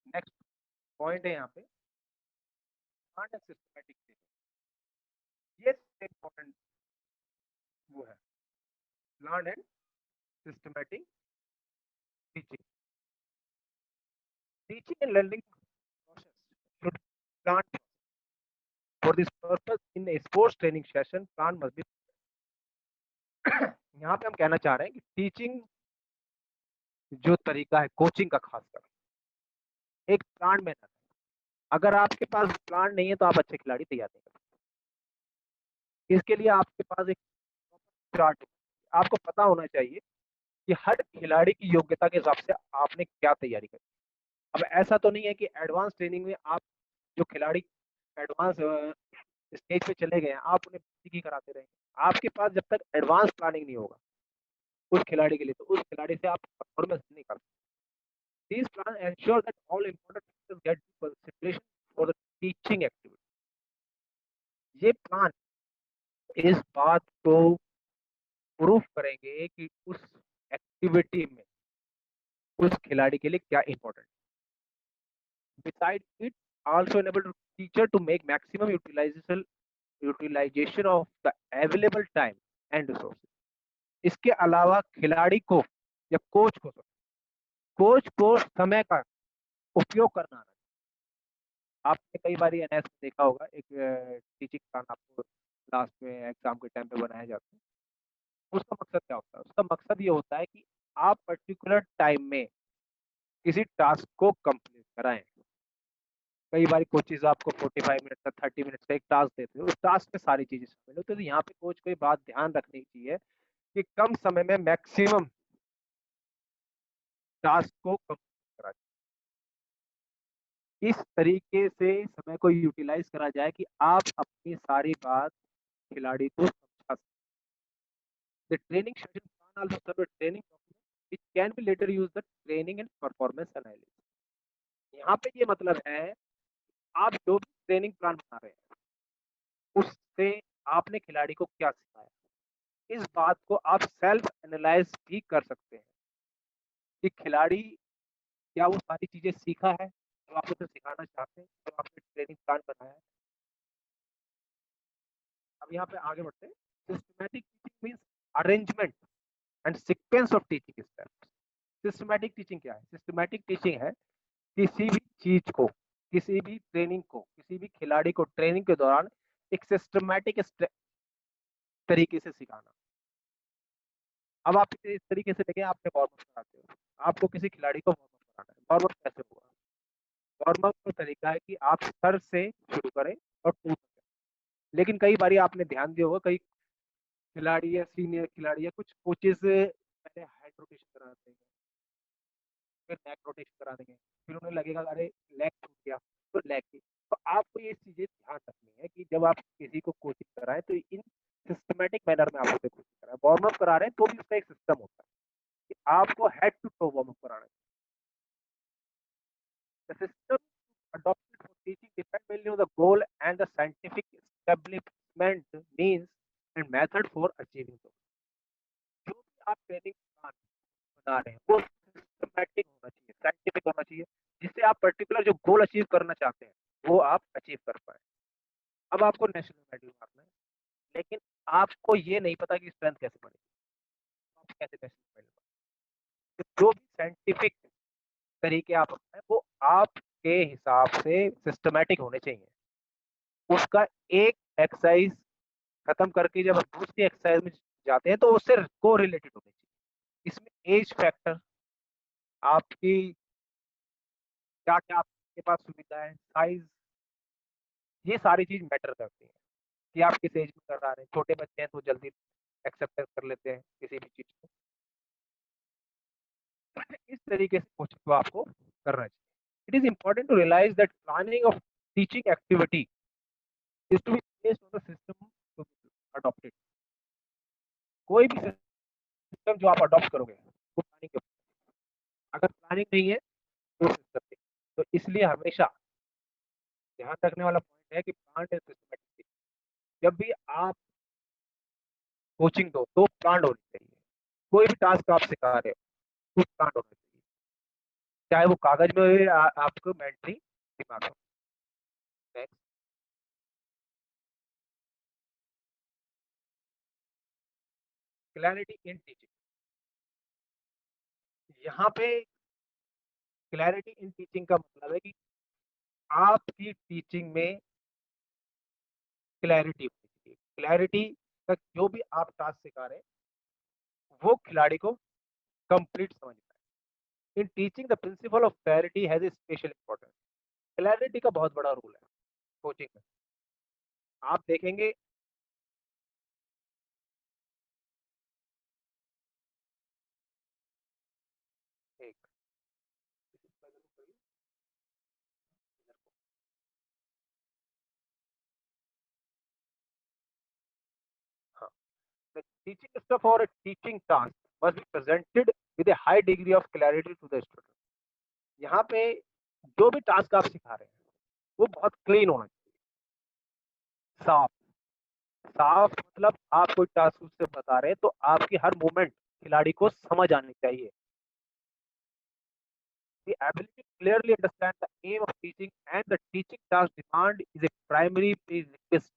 नेक्स्ट पॉइंट है यहाँ पे, प्लांट एंड सिस्टमैटिक टीचिंग, ये इम्पोर्टेंट वो है, plant and systematic teaching. Teaching and learning process should plant. For this purpose, in a sports training session, plant must be. यहाँ पे हम कहना चाह रहे हैं कि टीचिंग जो तरीका है कोचिंग का, खासकर एक प्लांट में, अगर आपके पास प्लान नहीं है तो आप अच्छे खिलाड़ी तैयार नहीं कर सकते। इसके लिए आपके पास एक चार्ट, आपको पता होना चाहिए कि हर खिलाड़ी की योग्यता के हिसाब से आपने क्या तैयारी करी। अब ऐसा तो नहीं है कि एडवांस ट्रेनिंग में आप जो खिलाड़ी एडवांस स्टेज पे चले गए हैं आप उन्हें की कराते रहेंगे। आपके पास जब तक एडवांस प्लानिंग नहीं होगा उस खिलाड़ी के लिए, तो उस खिलाड़ी से आप परफॉर्मेंस नहीं कर सकते। These plans ensure that all important factors get consideration for the teaching activity. ये प्लान इस बात को प्रूफ करेंगे कि उस एक्टिविटी में उस खिलाड़ी के लिए क्या इंपॉर्टेंट है। Besides, it also enable the teacher to make maximum utilization of the available time and resources. इसके अलावा खिलाड़ी को या कोच को समय का उपयोग करना आना चाहिए। आपने कई बार एनएस में देखा होगा, एक टीचिंग प्लान आपको लास्ट में एग्जाम के टाइम पे बनाया जाता है। उसका मकसद क्या होता है? उसका मकसद ये होता है कि आप पर्टिकुलर टाइम में किसी टास्क को कंप्लीट कराएं। कई बार कोचेज आपको 45 मिनट का 30 मिनट का एक टास्क देते हैं, उस टास्क में सारी चीजें शामिल होती है। तो यहाँ पे कोच को ये बात ध्यान रखनी चाहिए कि कम समय में मैक्सिमम टास्क को कंप्लीट करा जाए। इस तरीके से समय को यूटिलाइज करा जाए कि आप अपनी सारी बात खिलाड़ी को समझा सकें। The training session plan also serve a training document which can be later used the training and performance analysis. यहाँ पे ये मतलब है आप जो भी ट्रेनिंग प्लान बना रहे हैं उससे आपने खिलाड़ी को क्या सिखाया, इस बात को आप सेल्फ एनालाइज भी कर सकते हैं कि खिलाड़ी क्या वो सारी चीजें सीखा है जो आप उसे सिखाना चाहते हैं, जो आपने ट्रेनिंग प्लान बनाया है। अब यहाँ पे आगे बढ़ते हैं। Systematic teaching means arrangement and sequence of teaching steps. Systematic teaching क्या है? सिस्टमैटिक टीचिंग है किसी भी चीज को, किसी भी ट्रेनिंग को, किसी भी खिलाड़ी को ट्रेनिंग के दौरान एक सिस्टमैटिक तरीके से सिखाना। अब आप इस तरीके से देखें, आपने वार्म अप कराते हो, आपको किसी खिलाड़ी को वार्म अप कराना है। वार्म अप कैसे होगा? वार्म अप का तरीका है कि आप सर से शुरू करें और टू तक। लेकिन कई बार आपने ध्यान दिया होगा, कई खिलाड़ी या सीनियर खिलाड़ी या कुछ कोचेज पहले हेड रोटेशन करा देंगे, फिर नेक रोटेशन करा देंगे, फिर उन्हें लगेगा अरे लेग छूट गया तो लेग की। तो आपको ये चीजें ध्यान रखनी है कि जब आप किसी को कोचिंग कराएं तो इन सिस्टमैटिक मैनर में आप उसे कोचिंग कराएं। वार्म अप करा रहे हैं तो भी उसका एक सिस्टम होता है कि आपको head to toe warm up कराना है। The system adopted for teaching depend mainly on the goal and the scientific establishment means and method for achieving those. जो भी आप ट्रेनिंग बना रहे हैं वो सिस्टमैटिक होना चाहिए, साइंटिफिक होना चाहिए, जिससे आप पर्टिकुलर जो गोल अचीव करना चाहते हैं वो आप अचीव कर पाए। अब आपको नेशनल मेडल मारना है, लेकिन आपको ये नहीं पता कि स्ट्रेंथ कैसे बढ़ेगी, आप कैसे नेशनल मेडल। तो जो भी साइंटिफिक तरीके आप अपनाएं वो आपके हिसाब से सिस्टमैटिक होने चाहिए। उसका एक एक्सरसाइज खत्म करके जब आप दूसरी एक्सरसाइज में जाते हैं तो उससे को रिलेटेड होने चाहिए। इसमें एज फैक्टर, आपकी क्या क्या आपके पास सुविधा है, साइज, ये सारी चीज मैटर करती है कि आप किस एज में कर रहे हैं। छोटे बच्चे हैं तो जल्दी एक्सेप्ट कर लेते हैं किसी भी चीज को। इस तरीके से कोचिंग को आपको करना चाहिए। It is important to realise that planning of teaching activity is to be based on the system to be adopted. कोई भी सिस्टम जो आप अडॉप्ट करोगे वो प्लानिंग के, अगर प्लानिंग नहीं है तो सिस्टम नहीं। तो इसलिए हमेशा ध्यान रखने वाला पॉइंट है कि प्लान एंड सिस्टमैटिक। जब भी आप कोचिंग दो तो प्लान होनी चाहिए। कोई भी टास्क आप सिखा रहे हो तो प्लान होना चाहिए, चाहे वो कागज में हो आपको मेंटरी दिमाग में। Next, clarity in teaching. यहाँ पे क्लैरिटी इन टीचिंग का मतलब है कि आपकी टीचिंग में क्लैरिटी होनी चाहिए। क्लैरिटी का जो भी आप टास्क सिखा रहे हैं वो खिलाड़ी को कंप्लीट समझ में आए। In teaching the principle of clarity has a special importance. Clarity का बहुत बड़ा रोल है कोचिंग में। आप देखेंगे एक हाँ, the teaching stuff or a teaching task must be presented with a high degree of clarity to the student। यहाँ पे जो भी टास्क आप सिखा रहे हैं वो बहुत क्लीन होना चाहिए, साफ। साफ मतलब आप कोई टास्क उससे बता रहे हैं तो आपकी हर मूवमेंट खिलाड़ी को समझ आनी चाहिए। The ability to clearly understand the aim of teaching and the teaching task demand is a primary prerequisite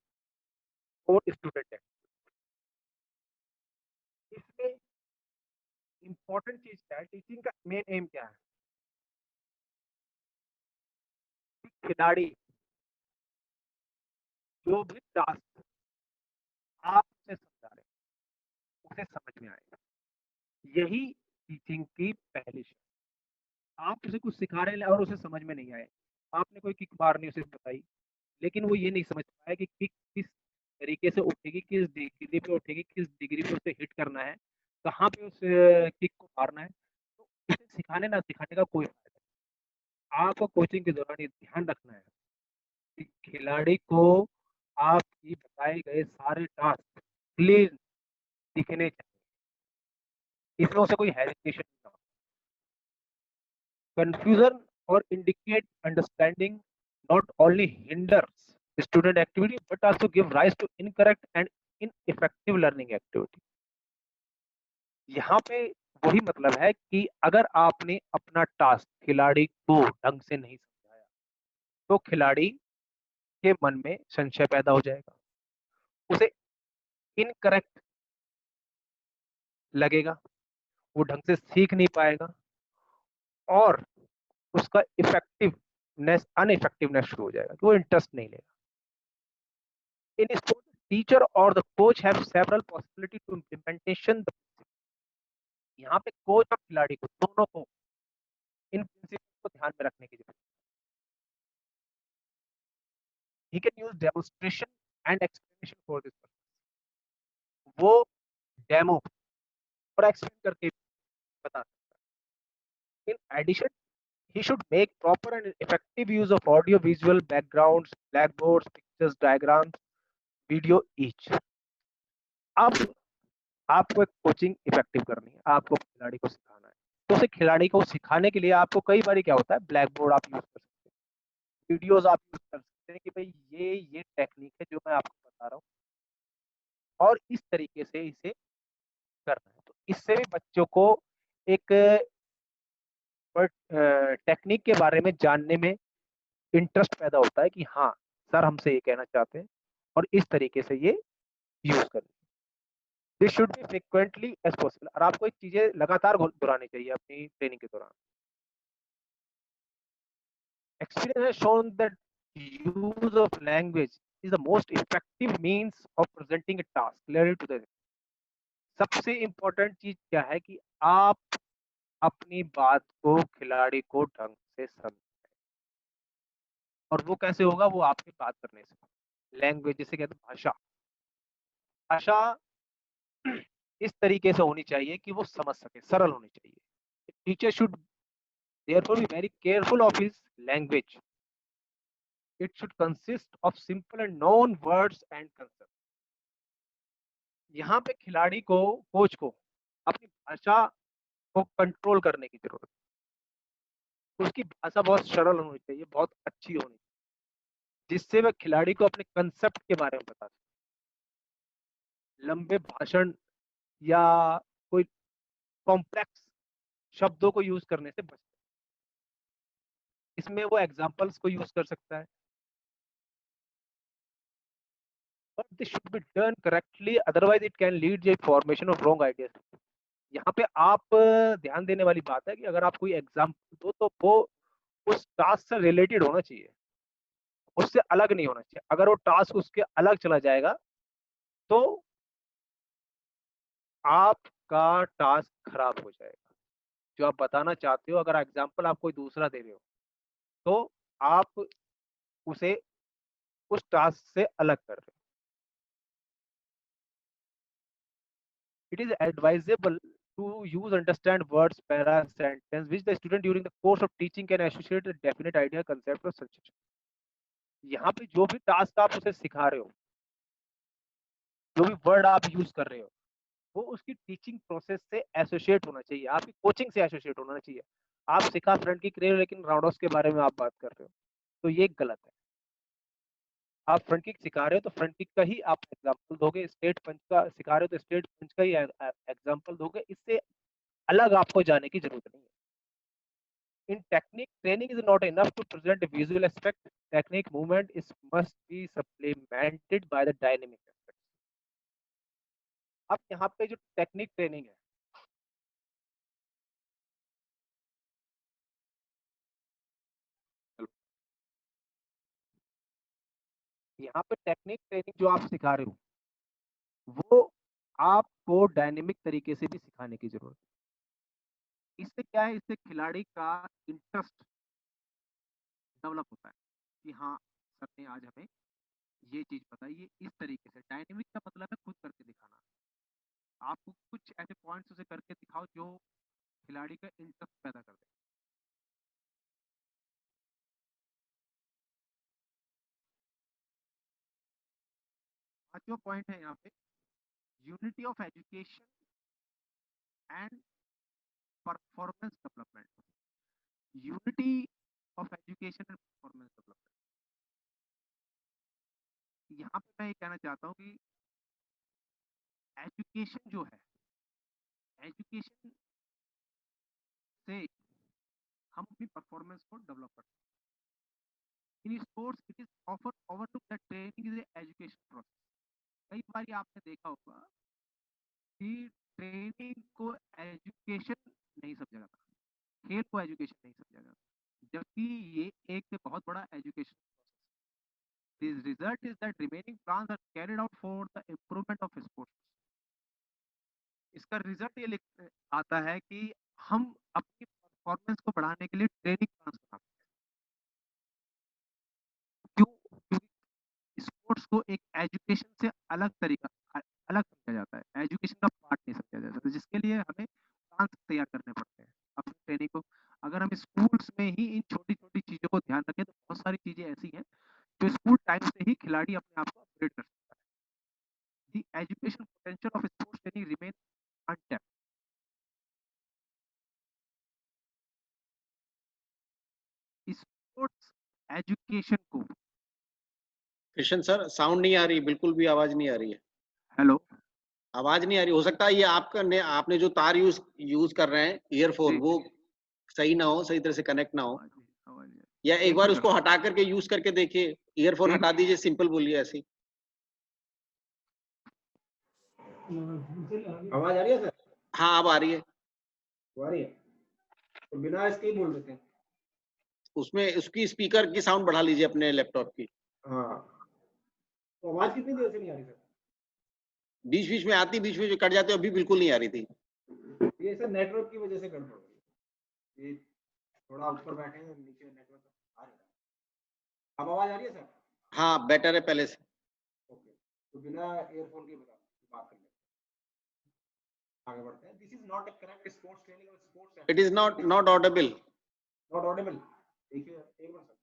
for student। इसमें इंपॉर्टेंट चीज क्या है, टीचिंग का मेन एम क्या है, खिलाड़ी जो भी टास्क आप उसे समझा रहे हैं उसे समझ में आए। यही टीचिंग की पहली शर्त। आप उसे कुछ सिखा रहे हैं और उसे समझ में नहीं आए, आपने कोई किक मारनी उसे बताई लेकिन वो ये नहीं समझ पाया कि किक किस तरीके से उठेगी, किस डिग्री पे उठेगी, किस डिग्री पे उसे हिट करना है, कहाँ पे उस किक को मारना है, तो उसे सिखाने ना सिखाने का कोई फायदा नहीं। आपको कोचिंग के दौरान ये ध्यान रखना है कि खिलाड़ी को आपकी बताए गए सारे टास्क क्लीन दिखने चाहिए, इसमें उसे कोई हेजिटेशन ना हो। कंफ्यूजन और indicate understanding not only hinders student activity but also give rise to incorrect and ineffective learning activity। यहाँ पे वही मतलब है कि अगर आपने अपना टास्क खिलाड़ी को ढंग से नहीं समझाया तो खिलाड़ी के मन में संशय पैदा हो जाएगा, उसे इनकरेक्ट लगेगा, वो ढंग से सीख नहीं पाएगा और उसका इफेक्टिवनेस अनइफेक्टिवनेस शुरू हो जाएगा, वो इंटरेस्ट नहीं लेगा। इन स्पोर्ट टीचर और the coach have several possibility to implementation. यहाँ पे कोच और खिलाड़ी को दोनों को इन प्रिंसिपल को ध्यान में रखने की जरूरत है। He can use demonstration and explanation for this purpose. वो डेमो और एक्सप्लेन करके बता सकता है। इन एडिशन he should make proper and effective use of audio visual backgrounds, blackboards, pictures, diagrams, video each। अब आपको एक कोचिंग इफेक्टिव करनी है, आपको खिलाड़ी को सिखाना है, तो उसे खिलाड़ी को सिखाने के लिए आपको कई बार क्या होता है, ब्लैक बोर्ड आप यूज कर सकते हैं, वीडियोस आप यूज कर सकते हैं कि भाई ये टेक्निक है जो मैं आपको बता रहा हूँ और इस तरीके से इसे करना है। तो इससे भी बच्चों को एक टेक्निक के बारे में जानने में इंटरेस्ट पैदा होता है कि हाँ सर हमसे ये कहना चाहते हैं और इस तरीके से ये यूज करनी। This should be frequently as possible. और आपको एक चीजें लगातार दोहरानी चाहिए अपनी ट्रेनिंग के दौरान। Experience has shown that use of language is the most effective means of presenting a task clearly to the. सबसे इंपॉर्टेंट चीज क्या है कि आप अपनी बात को खिलाड़ी को ढंग से समझ, और वो कैसे होगा, वो आपके बात करने से। लैंग्वेज जिसे कहते हैं भाषा, भाषा इस तरीके से होनी चाहिए कि वो समझ सके, सरल होनी चाहिए। Teacher should therefore be very careful of his language। It should consist of simple and known words and concepts। यहाँ पे खिलाड़ी को, कोच को अपनी भाषा को कंट्रोल करने की जरूरत है। उसकी भाषा बहुत सरल होनी चाहिए, बहुत अच्छी होनी चाहिए, जिससे वह खिलाड़ी को अपने कंसेप्ट के बारे में बता सके। लंबे भाषण या कोई कॉम्प्लेक्स शब्दों को यूज करने से बचते। इसमें वो एग्जांपल्स को यूज कर सकता है, but this should be done correctly, otherwise it can lead to formation of wrong ideas. यहाँ पे आप ध्यान देने वाली बात है कि अगर आप कोई एग्जाम्पल दो तो वो उस टास्क से रिलेटेड होना चाहिए, उससे अलग नहीं होना चाहिए। अगर वो टास्क उसके अलग चला जाएगा तो आपका टास्क खराब हो जाएगा। जो आप बताना चाहते हो, अगर एग्जाम्पल आप कोई दूसरा दे रहे हो तो आप उसे उस टास्क से अलग कर रहे हो। It is advisable to use understand words, para, sentence, which the student during the course of teaching can associate a definite idea, concept or such. यहाँ पे जो भी टास्क आप उसे सिखा रहे हो, जो भी वर्ड आप यूज कर रहे हो, वो उसकी टीचिंग प्रोसेस से एसोसिएट होना चाहिए, आपकी कोचिंग से एसोसिएट होना चाहिए। आप सिखा फ्रंट किक रहे हो लेकिन राउंडर्स के बारे में आप बात कर रहे हो, तो ये गलत है। आप फ्रंट किक सिखा रहे हो तो फ्रंट किक का ही आप एग्जांपल दोगे, स्ट्रेट पंच का सिखा रहे हो तो स्ट्रेट पंच का ही एग्जांपल दोगे, इससे अलग आपको जाने की जरूरत नहीं है। In technique, training is not enough to present a visual aspect. Technique movement must be supplemented by the dynamic aspect. अब यहाँ पे जो टेक्निक ट्रेनिंग है, यहाँ पे टेक्निक ट्रेनिंग जो आप सिखा रहे हो वो आपको डायनेमिक तरीके से भी सिखाने की जरूरत है। इससे क्या है, इससे खिलाड़ी का इंटरेस्ट डेवलप होता है कि हाँ सर ने आज हमें ये चीज बताई, ये इस तरीके से। डायनेमिक का मतलब है खुद करके दिखाना। आपको कुछ ऐसे पॉइंट्स उसे करके दिखाओ जो खिलाड़ी का इंटरेस्ट पैदा कर दे। पांचवा पॉइंट है यहाँ पे unity of education and performance development. Unity of education and performance development, यहाँ पे मैं ये कहना चाहता हूँ कि एजुकेशन जो है, एजुकेशन से हम अपनी परफॉर्मेंस को डेवलप करते हैं। In sports it is offer overlook that training is education process. कई बार आपने देखा होगा कि ट्रेनिंग को एजुकेशन नहीं समझा जाता, खेल को एजुकेशन नहीं समझा जाता, जबकि ये एक बहुत बड़ा education process. This result is that remaining plans are carried out for the improvement of sports. इसका रिजल्ट ये आता है कि हम अपनी परफॉर्मेंस को बढ़ाने के लिए ट्रेनिंग प्लान बनाते हैं। क्यों? क्योंकि स्पोर्ट्स को एक एजुकेशन से अलग तरीका अलग समझा जाता है, एजुकेशन का पार्ट नहीं समझा जाता, जिसके लिए हमें प्लान तैयार करने पड़ते हैं अपनी ट्रेनिंग को। अगर हम स्कूल्स में ही इन छोटी छोटी चीजों को ध्यान रखें तो बहुत सारी चीजें ऐसी हैं जो स्कूल टाइम से ही खिलाड़ी अपने आप को अपग्रेड कर सकता है। The education potential of sports training remain untapped. Sports education को, किशन सर साउंड नहीं आ रही, बिल्कुल भी आवाज नहीं आ रही है। हेलो, आवाज नहीं आ रही। हो सकता है ये आपने जो तार यूज कर रहे हैं ईयरफोन, वो सही ना हो, सही तरह से कनेक्ट ना हो। या एक बार उसको हटा करके यूज करके देखिए, ईयरफोन हटा दीजिए, सिंपल बोलिए ऐसे। आवाज आ रही है सर? हाँ अब आ रही है। आ रही है तो बिना इसके ही बोल देते हैं। उसमें उसकी स्पीकर की साउंड बढ़ा लीजिए अपने लैपटॉप की। हाँ, तो आवाज कितनी देर से नहीं आ रही सर? बीच बीच में आती, बीच में कट जाती, अभी बिल्कुल नहीं आ रही थी। ये सर नेटवर्क की वजह से गड़बड़ हो रही है। ये थोड़ा ऊपर बैठे हैं, नीचे नेटवर्क आ रहा है। अब आवाज आ रही है सर? हाँ बेटर है पहले से। ओके, तो बिना ईयरफोन के बात कर लेते हैं, आगे बढ़ते हैं। This is not a correct sports training और sports it is not audible. Not audible. देखिए एक बार सर।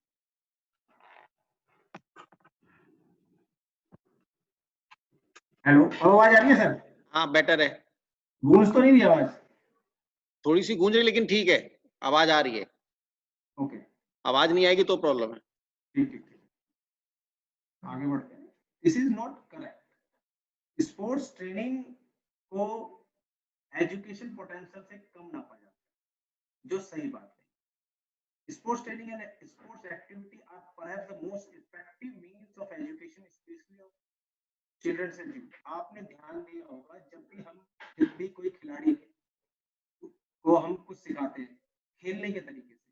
हेलो, अब आवाज आ रही है सर? हाँ बेटर है। गूंज तो नहीं रही आवाज? थोड़ी सी गूंज रही लेकिन ठीक है, आवाज आ रही है। ओके, आवाज नहीं आएगी तो प्रॉब्लम है। ठीक ठीक ठीक, आगे बढ़ते हैं। This is not correct. Sports training को एजुकेशन पोटेंशियल से कम ना पाया, जो सही बात है। Sports training and sports activity are perhaps the most effective means of education, especially of children and youth. आपने ध्यान दिया होगा जब भी कोई खिलाड़ी को हम कुछ सिखाते हैं खेलने के तरीके से,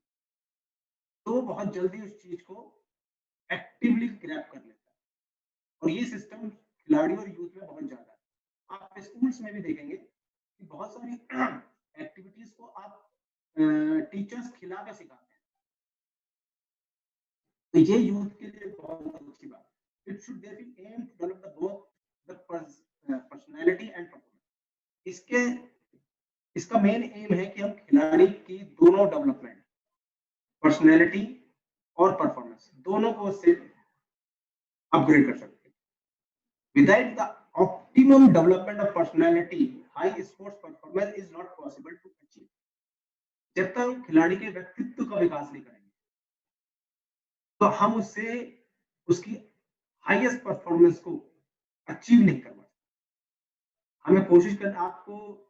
तो बहुत जल्दी उस चीज को एक्टिवली ग्रैब कर लेता है, और ये सिस्टम खिलाड़ी और यूथ में बहुत ज्यादा है। आप स्कूल्स में भी देखेंगे कि बहुत सारी एक्टिविटीज को आप टीचर्स खिला के सिखाते हैं, तो ये यूथ के लिए बहुत अच्छी बात है। It should there be aim to develop the both the personality and performance. इसका मेन एम है कि हम खिलाड़ी की दोनों डेवलपमेंट, पर्सनालिटी और परफॉर्मेंस, दोनों को से अपग्रेड कर सकते हैं। Without the optimum development of personality, high sports performance is not possible to achieve. जब तक हम खिलाड़ी के व्यक्तित्व का विकास नहीं करेंगे, तो हम उससे उसकी हाईएस्ट परफॉर्मेंस को अचीव नहीं कर पाते। हमें कोशिश करना, आपको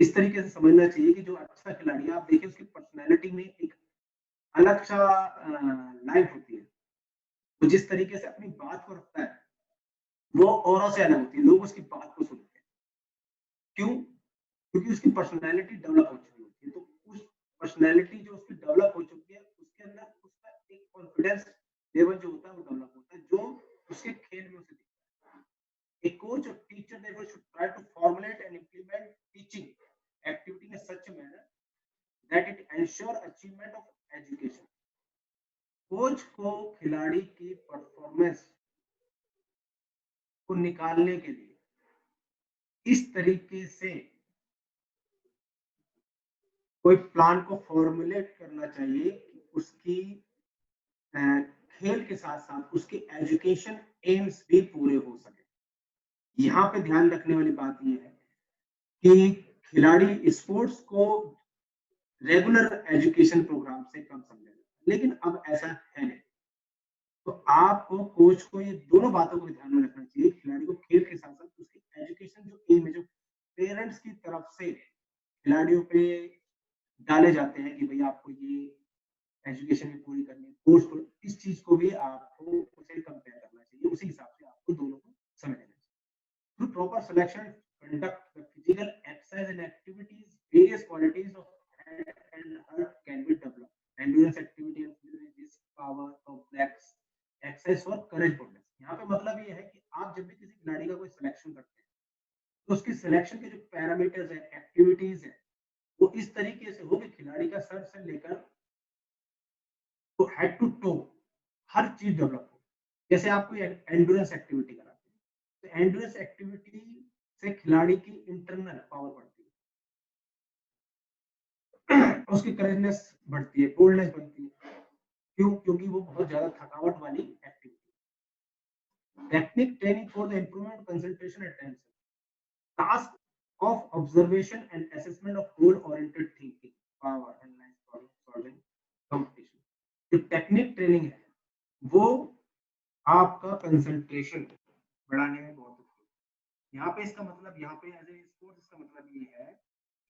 इस तरीके से समझना चाहिए कि जो अच्छा खिलाड़ी है, आप देखिए उसकी पर्सनैलिटी में एक अलग सा लाइफ होती है। वो जिस तरीके से अपनी बात को रखता है, वो औरों से अलग होती है, लोग उसकी बात को सुनते हैं। क्यों? क्योंकि उसकी पर्सनैलिटी डेवलप हो चुकी होती है। तो उस पर्सनैलिटी जो उसकी डेवलप हो चुकी है, उसके अंदर उसका एक कॉन्फिडेंस लेवल जो होता है वो डेवलप होता है, जो उसके खेल में उसे दिखता है। A coach or teacher therefore should try to formulate and implement teaching activity in such a manner that it ensure achievement of education. Coach को खिलाड़ी की परफॉर्मेंस को निकालने के लिए इस तरीके से कोई प्लान को फॉर्मुलेट करना चाहिए कि उसकी खेल के साथ साथ उसके एजुकेशन एम्स भी पूरे हो सके। यहाँ पे ध्यान रखने वाली बात यह है कि खिलाड़ी स्पोर्ट्स को रेगुलर एजुकेशन प्रोग्राम से कम समझा, लेकिन अब ऐसा है नहीं। तो आपको कोच को ये दोनों बातों को ध्यान में रखना चाहिए। खिलाड़ी को खेल के साथ साथ उसकी एजुकेशन जो एम है, जो पेरेंट्स की तरफ से खिलाड़ियों पे डाले जाते हैं कि भाई आपको ये एजुकेशन भी पूरी करनी है, कोच को इस चीज को भी आपको उसे कंपेयर करना चाहिए। उसी हिसाब से आपको दोनों को समझना चाहिए। Through proper selection, conduct the physical exercise and activities, various qualities of and heart can be developed. Endurance activity includes power, complex exercise और courage bonus. यहाँ पे मतलब ये है कि आप जब भी किसी खिलाड़ी का कोई सिलेक्शन करते हैं, तो उसकी सिलेक्शन के जो पैरामीटर्स है, एक्टिविटीज है, वो इस तरीके से हो कि खिलाड़ी का सर से लेकर तो हेड टू टो हर चीज डेवलप हो। जैसे आप कोई एंड्योरेंस एक्टिविटी कराते हैं, तो एंड्योरेंस एक्टिविटी से खिलाड़ी की इंटरनल पावर बढ़ती है, उसकी करेजनेस बढ़ती है, बोल्डनेस बढ़ती है। क्यों? क्योंकि वो बहुत ज्यादा थकावट वाली activity. Technique training for the improvement concentration and tension, task of observation and assessment of goal oriented thinking, power, analyse, problem solving, competition. जो टेक्निक ट्रेनिंग है, वो आपका कंसंट्रेशन बढ़ाने में बहुत उपयोगी है। यहाँ पे इसका मतलब, यहाँ पे एज ए स्पोर्ट्स इसका मतलब ये है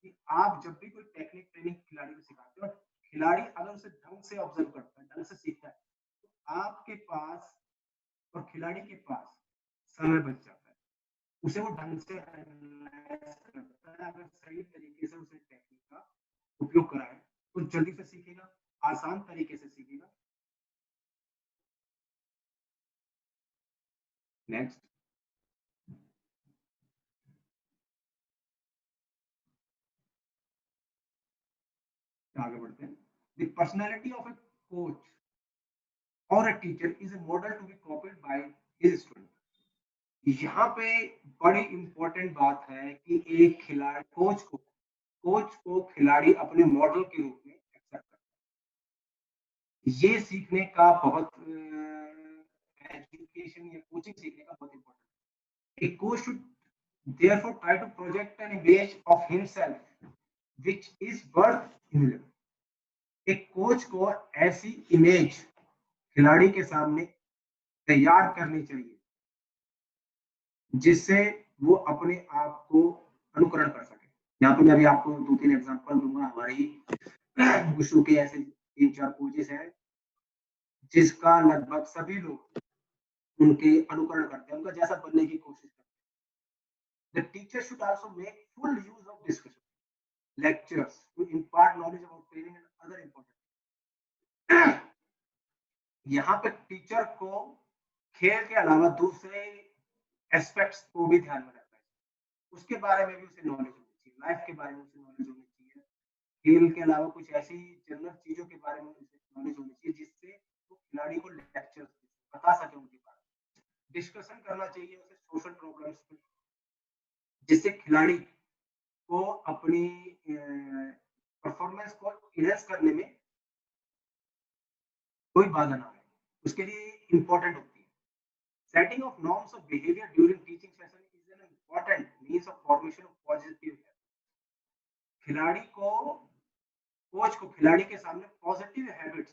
कि आप जब भी कोई टेक्निक ट्रेनिंग खिलाड़ी को सिखाते हो, खिलाड़ी अगर उसे ढंग से ऑब्जर्व करता है, ढंग से सीखता है, तो आपके पास और खिलाड़ी के पास समय बच जाता है। उसे वो ढंग से एनालाइज करता है। अगर सही तरीके से उसे टेक्निक का उपयोग कराए तो जल्दी से सीखेगा, आसान तरीके से सीखेगा। नेक्स्ट आगे बढ़ते हैं। The personality of A coach और a teacher is a model to be copied by his student. यहाँ पे बड़ी इंपॉर्टेंट बात है कि एक खिलाड़ी कोच को खिलाड़ी अपने मॉडल के रूप में एक्सेप्ट करता है। ये सीखने का बहुत एजुकेशन या कोचिंग सीखने का बहुत इंपॉर्टेंट है। A coach should therefore try to project an image of himself which is worth emulating. एक कोच को ऐसी इमेज खिलाड़ी के सामने तैयार करनी चाहिए जिससे वो अपने आप को अनुकरण कर सके। यहाँ पे मैं अभी आपको 2-3 एग्जांपल दूंगा हमारी विश्व के ऐसे 3-4 कोचेस हैं जिसका लगभग सभी लोग उनके अनुकरण करते हैं, उनका जैसा बनने की कोशिश करते हैं। The teacher should also make full use of discussion, lectures to impart knowledge about training and other important. यहाँ पे टीचर को खेल के अलावा दूसरे एस्पेक्ट्स को भी ध्यान में रखना चाहिए, उसके बारे में भी उसे नॉलेज होनी चाहिए, लाइफ के बारे में उसे नॉलेज होनी चाहिए, खेल के अलावा कुछ ऐसी जनरल चीजों के बारे में उसे नॉलेज होनी चाहिए जिससे वो खिलाड़ी को लेक्चर बता सके उनके बारे में, डिस्कशन करना चाहिए उसे सोशल प्रॉब्लम्स पे, जिससे खिलाड़ी को अपनी परफॉर्मेंस को इनहेंस करने में कोई बाधा ना आए, उसके लिए इंपॉर्टेंट होती है। Setting of norms of behaviour during teaching session is an important means of formation of positive. खिलाड़ी को कोच को खिलाड़ी के सामने पॉजिटिव हैबिट्स,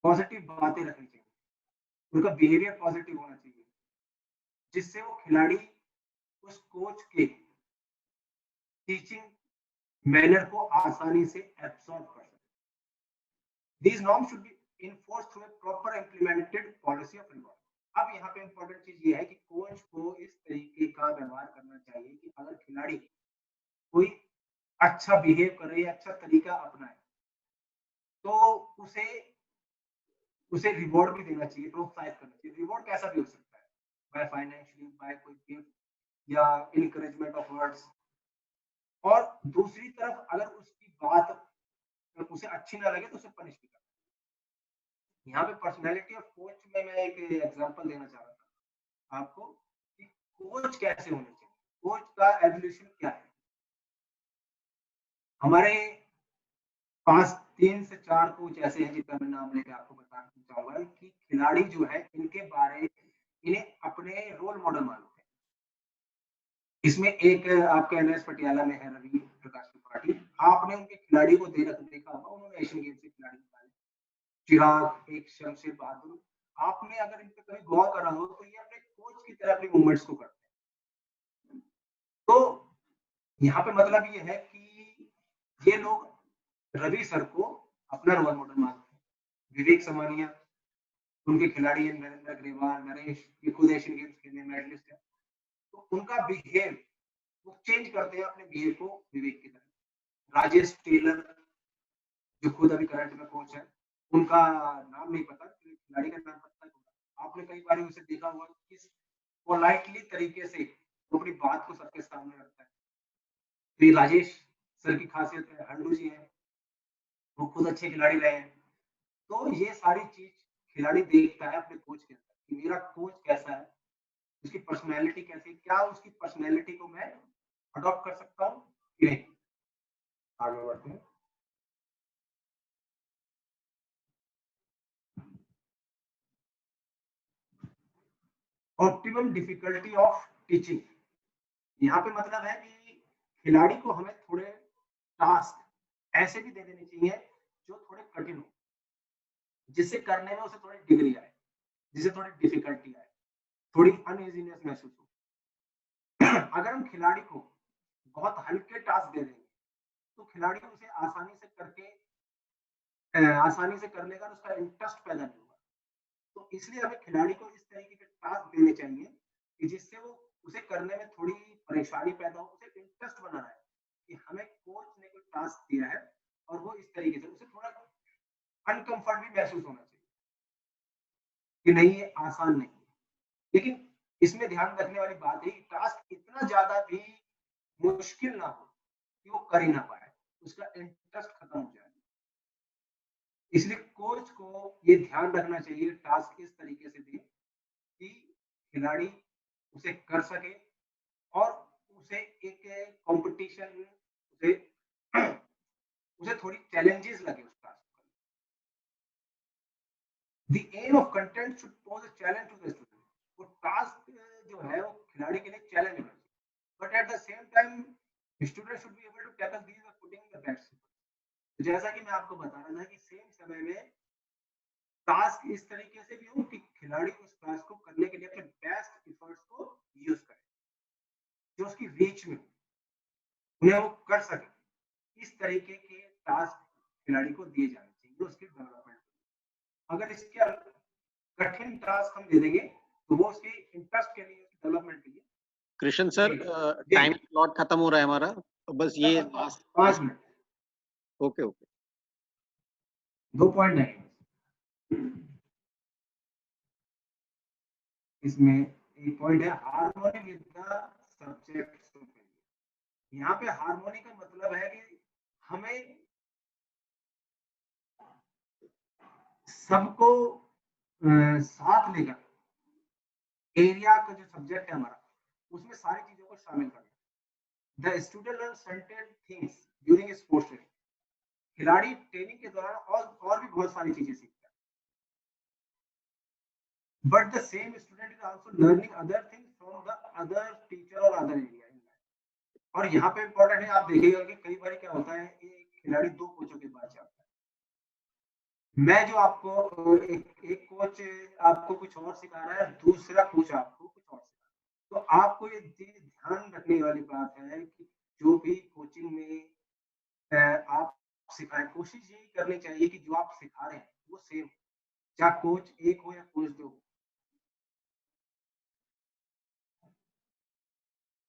पॉजिटिव बातें रखनी चाहिए, उनका बिहेवियर पॉजिटिव होना चाहिए, जिससे वो खिलाड़ी उस कोच के टीचिंग मैनर को आसानी से एब्सॉर्ब कर सके। These norms should be enforced through a proper implemented policy of reward. अब यहाँ पे इंपॉर्टेंट चीज ये है कि कोच को इस तरीके का व्यवहार करना चाहिए कि अगर खिलाड़ी कोई अच्छा बिहेव करे या अच्छा तरीका अपनाए तो उसे रिवॉर्ड भी देना चाहिए, प्रोत्साहित करना चाहिए। रिवॉर्ड कैसा भी हो सकता है, बाय फाइनेंशियली, बाय कोई गिफ्ट या इनकरेजमेंट ऑफ वर्ड्स। और दूसरी तरफ अगर उसकी बात उसे अच्छी ना लगे तो उसे पनिश भी करना चाहिए। यहाँ पे पर्सनैलिटी ऑफ कोच में मैं एक एग्जांपल देना चाह रहा था आपको कि कोच कैसे होने चाहिए, कोच का एवोल्यूशन क्या है। हमारे पास 3 से 4 कोच ऐसे हैं जिनका मैं नाम लेके आपको बताना चाहूंगा कि खिलाड़ी जो है इन्हें अपने रोल मॉडल मानते हैं। इसमें एक आपके एनएस पटियाला में है रवि प्रकाश त्रिपाठी, आपने उनके खिलाड़ी को देखा होगा, उन्होंने एशियन गेम्स से खिलाड़ी निकाले, चिराग, एक शमशेर बहादुर। आपने अगर इन पे कभी गौर करा हो तो ये अपने कोच की तरह अपनी मूवमेंट्स को करते हैं। तो यहाँ पे मतलब ये है कि ये लोग रवि सर को अपना रोल मॉडल मानते हैं। विवेक समानिया उनके खिलाड़ी हैं, नरेंद्र अग्रवाल, नरेश, ये खुद एशियन गेम्स खेलने मेडलिस्ट है, तो उनका बिहेव वो चेंज करते हैं अपने बिहेव को विवेक की तरह। राजेश टेलर जो खुद अभी करंट में कोच है, उनका नाम नहीं पता, खिलाड़ी का नाम पता है, आपने कई बार उसे देखा होगा किस पोलाइटली तरीके से वो अपनी बात को सबके सामने रखता है। तो ये राजेश सर की खासियत है। हंडू जी है, वो खुद अच्छे खिलाड़ी रहे हैं। तो ये सारी चीज खिलाड़ी देखता है अपने कोच के अंदर कि मेरा कोच कैसा है, उसकी पर्सनैलिटी कैसी, क्या उसकी पर्सनैलिटी को मैं अडॉप्ट कर सकता हूँ कि नहीं। आगे बढ़ते हैं। ऑप्टिमम डिफिकल्टी ऑफ टीचिंग, यहाँ पे मतलब है कि खिलाड़ी को हमें थोड़े टास्क ऐसे भी दे देने चाहिए जो थोड़े कठिन हो, जिससे करने में उसे थोड़ी डिग्री आए, जिसे थोड़ी डिफिकल्टी आए, थोड़ी अनइजीनेस महसूस हो। अगर हम खिलाड़ी को बहुत हल्के टास्क दे देंगे तो खिलाड़ी उसे आसानी से करने का उसका इंटरेस्ट पैदा नहीं होगा। तो इसलिए हमें खिलाड़ी को इस तरीके के टास्क देने चाहिए कि जिससे वो उसे करने में थोड़ी परेशानी पैदा हो, उसे इंटरेस्ट बना है कि हमें कोच ने कोई टास्क दिया है और वो इस तरीके से उसे थोड़ा अनकंफर्ट भी महसूस होना चाहिए कि नहीं ये आसान नहीं है। लेकिन इसमें ध्यान रखने वाली बात है कि टास्क इतना ज्यादा भी मुश्किल ना हो कि वो कर ही ना पाए, उसका इंटरेस्ट खत्म हो जाए। इसलिए कोच को ये ध्यान रखना चाहिए टास्क इस तरीके से दे कि खिलाड़ी उसे कर सके और उसे एक कंपटीशन उसे थोड़ी चैलेंजेस लगे उस टास्क पर। The aim of content should pose a challenge to the student. वो टास्क जो है वो खिलाड़ी के लिए चैलेंज होना चाहिए, but at the same time student should be able to tackle these by putting the best. जैसा कि मैं आपको बता रहा था कि सेम समय में टास्क इस तरीके से भी हो कि खिलाड़ी उस टास्क को करने के लिए अपने बेस्ट एफर्ट्स को यूज करे, जो उसकी रीच में उन्हें वो कर सके। इस तरीके के टास्क खिलाड़ी को दिए जाने चाहिए। वो स्किल डेवलपमेंट। अगर इसके कठिन टास्क हम दे देंगे तो वो उसकी इंटरेस्ट के लिए, डेवलपमेंट के लिए। कृष्ण सर, टाइम स्लॉट खत्म हो रहा है हमारा, तो बस ये 5 मिनट। Okay okay. 2 पॉइंट नहीं, इसमें एक पॉइंट है हार्मोनी विद द सब्जेक्ट। यहाँ पे हार्मोनी का मतलब है कि हमें सबको साथ लेकर एरिया का जो सब्जेक्ट है हमारा, उसमें सारी चीजों को शामिल करना। The student learn certain things during sports training. खिलाड़ी ट्रेनिंग के दौरान और भी बहुत सारी चीजें सीखता है। But the same student is also learning other things from the other teacher और अदर एरिया। और यहाँ पे इम्पोर्टेंट है, आप देखिएगा कि कई बार क्या होता है, एक खिलाड़ी 2 कोचों के पास जाता है। मैं जो आपको एक कोच आपको कुछ और सिखा रहा है, दूसरा कोच आपको कुछ और सिखा रहा है। तो आपको ये ध्यान रखने वाली बात है कि जो भी कोचिंग में आप सिखाएं, कोशिश यही करनी चाहिए कि जो आप सिखा रहे हैं वो सेम, चाहे कोच एक हो या कोच 2 हो।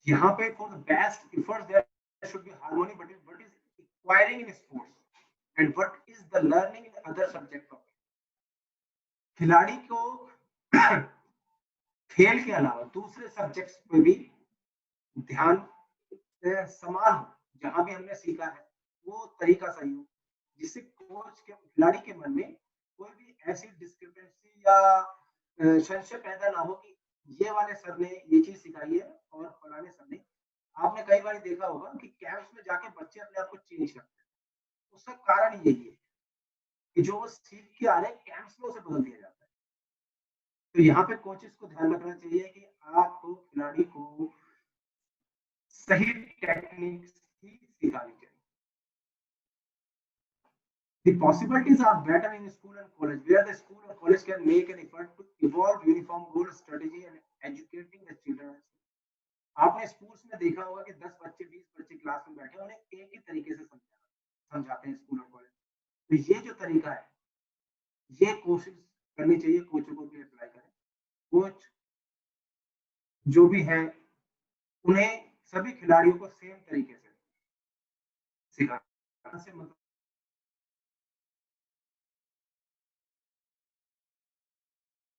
यहाँ पे for the best efforts there should be harmony between what is acquiring in sports and what is the learning in other subject of. खिलाड़ी को खेल के अलावा दूसरे सब्जेक्ट्स पे भी ध्यान समान हो, जहां भी हमने सीखा है वो तरीका सही हो, जिससे कोच के खिलाड़ी के मन में कोई भी ऐसी डिस्क्रिपेंसी या संशय पैदा ना हो कि ये वाले सर ने ये चीज सिखाई है और फलाने सर ने। आपने कई बार देखा होगा कि कैंप्स में जाके बच्चे अपने आप को चेंज करते हैं। उसका कारण यही है कि जो वो सीख के आ रहे हैं कैंप्स में उसे बदल दिया जाता है। तो यहाँ पे कोचेस को ध्यान रखना चाहिए कि आपको खिलाड़ी को सही टेक्निक्स ही सिखानी चाहिए। The possibilities are better in school and college, where the school or college can make an effort to evolve uniform rule strategy and educating the children. आपने स्कूल्स में देखा होगा कि 10 बच्चे 20 बच्चे क्लास में बैठे, उन्हें एक ही तरीके से समझाते हैं स्कूल और कॉलेज। तो ये जो तरीका है, ये कोशिश करनी चाहिए कोचों को भी अप्लाई करें। कोच जो भी है उन्हें सभी खिलाड़ियों को सेम तरीके से सिखाना से मतलब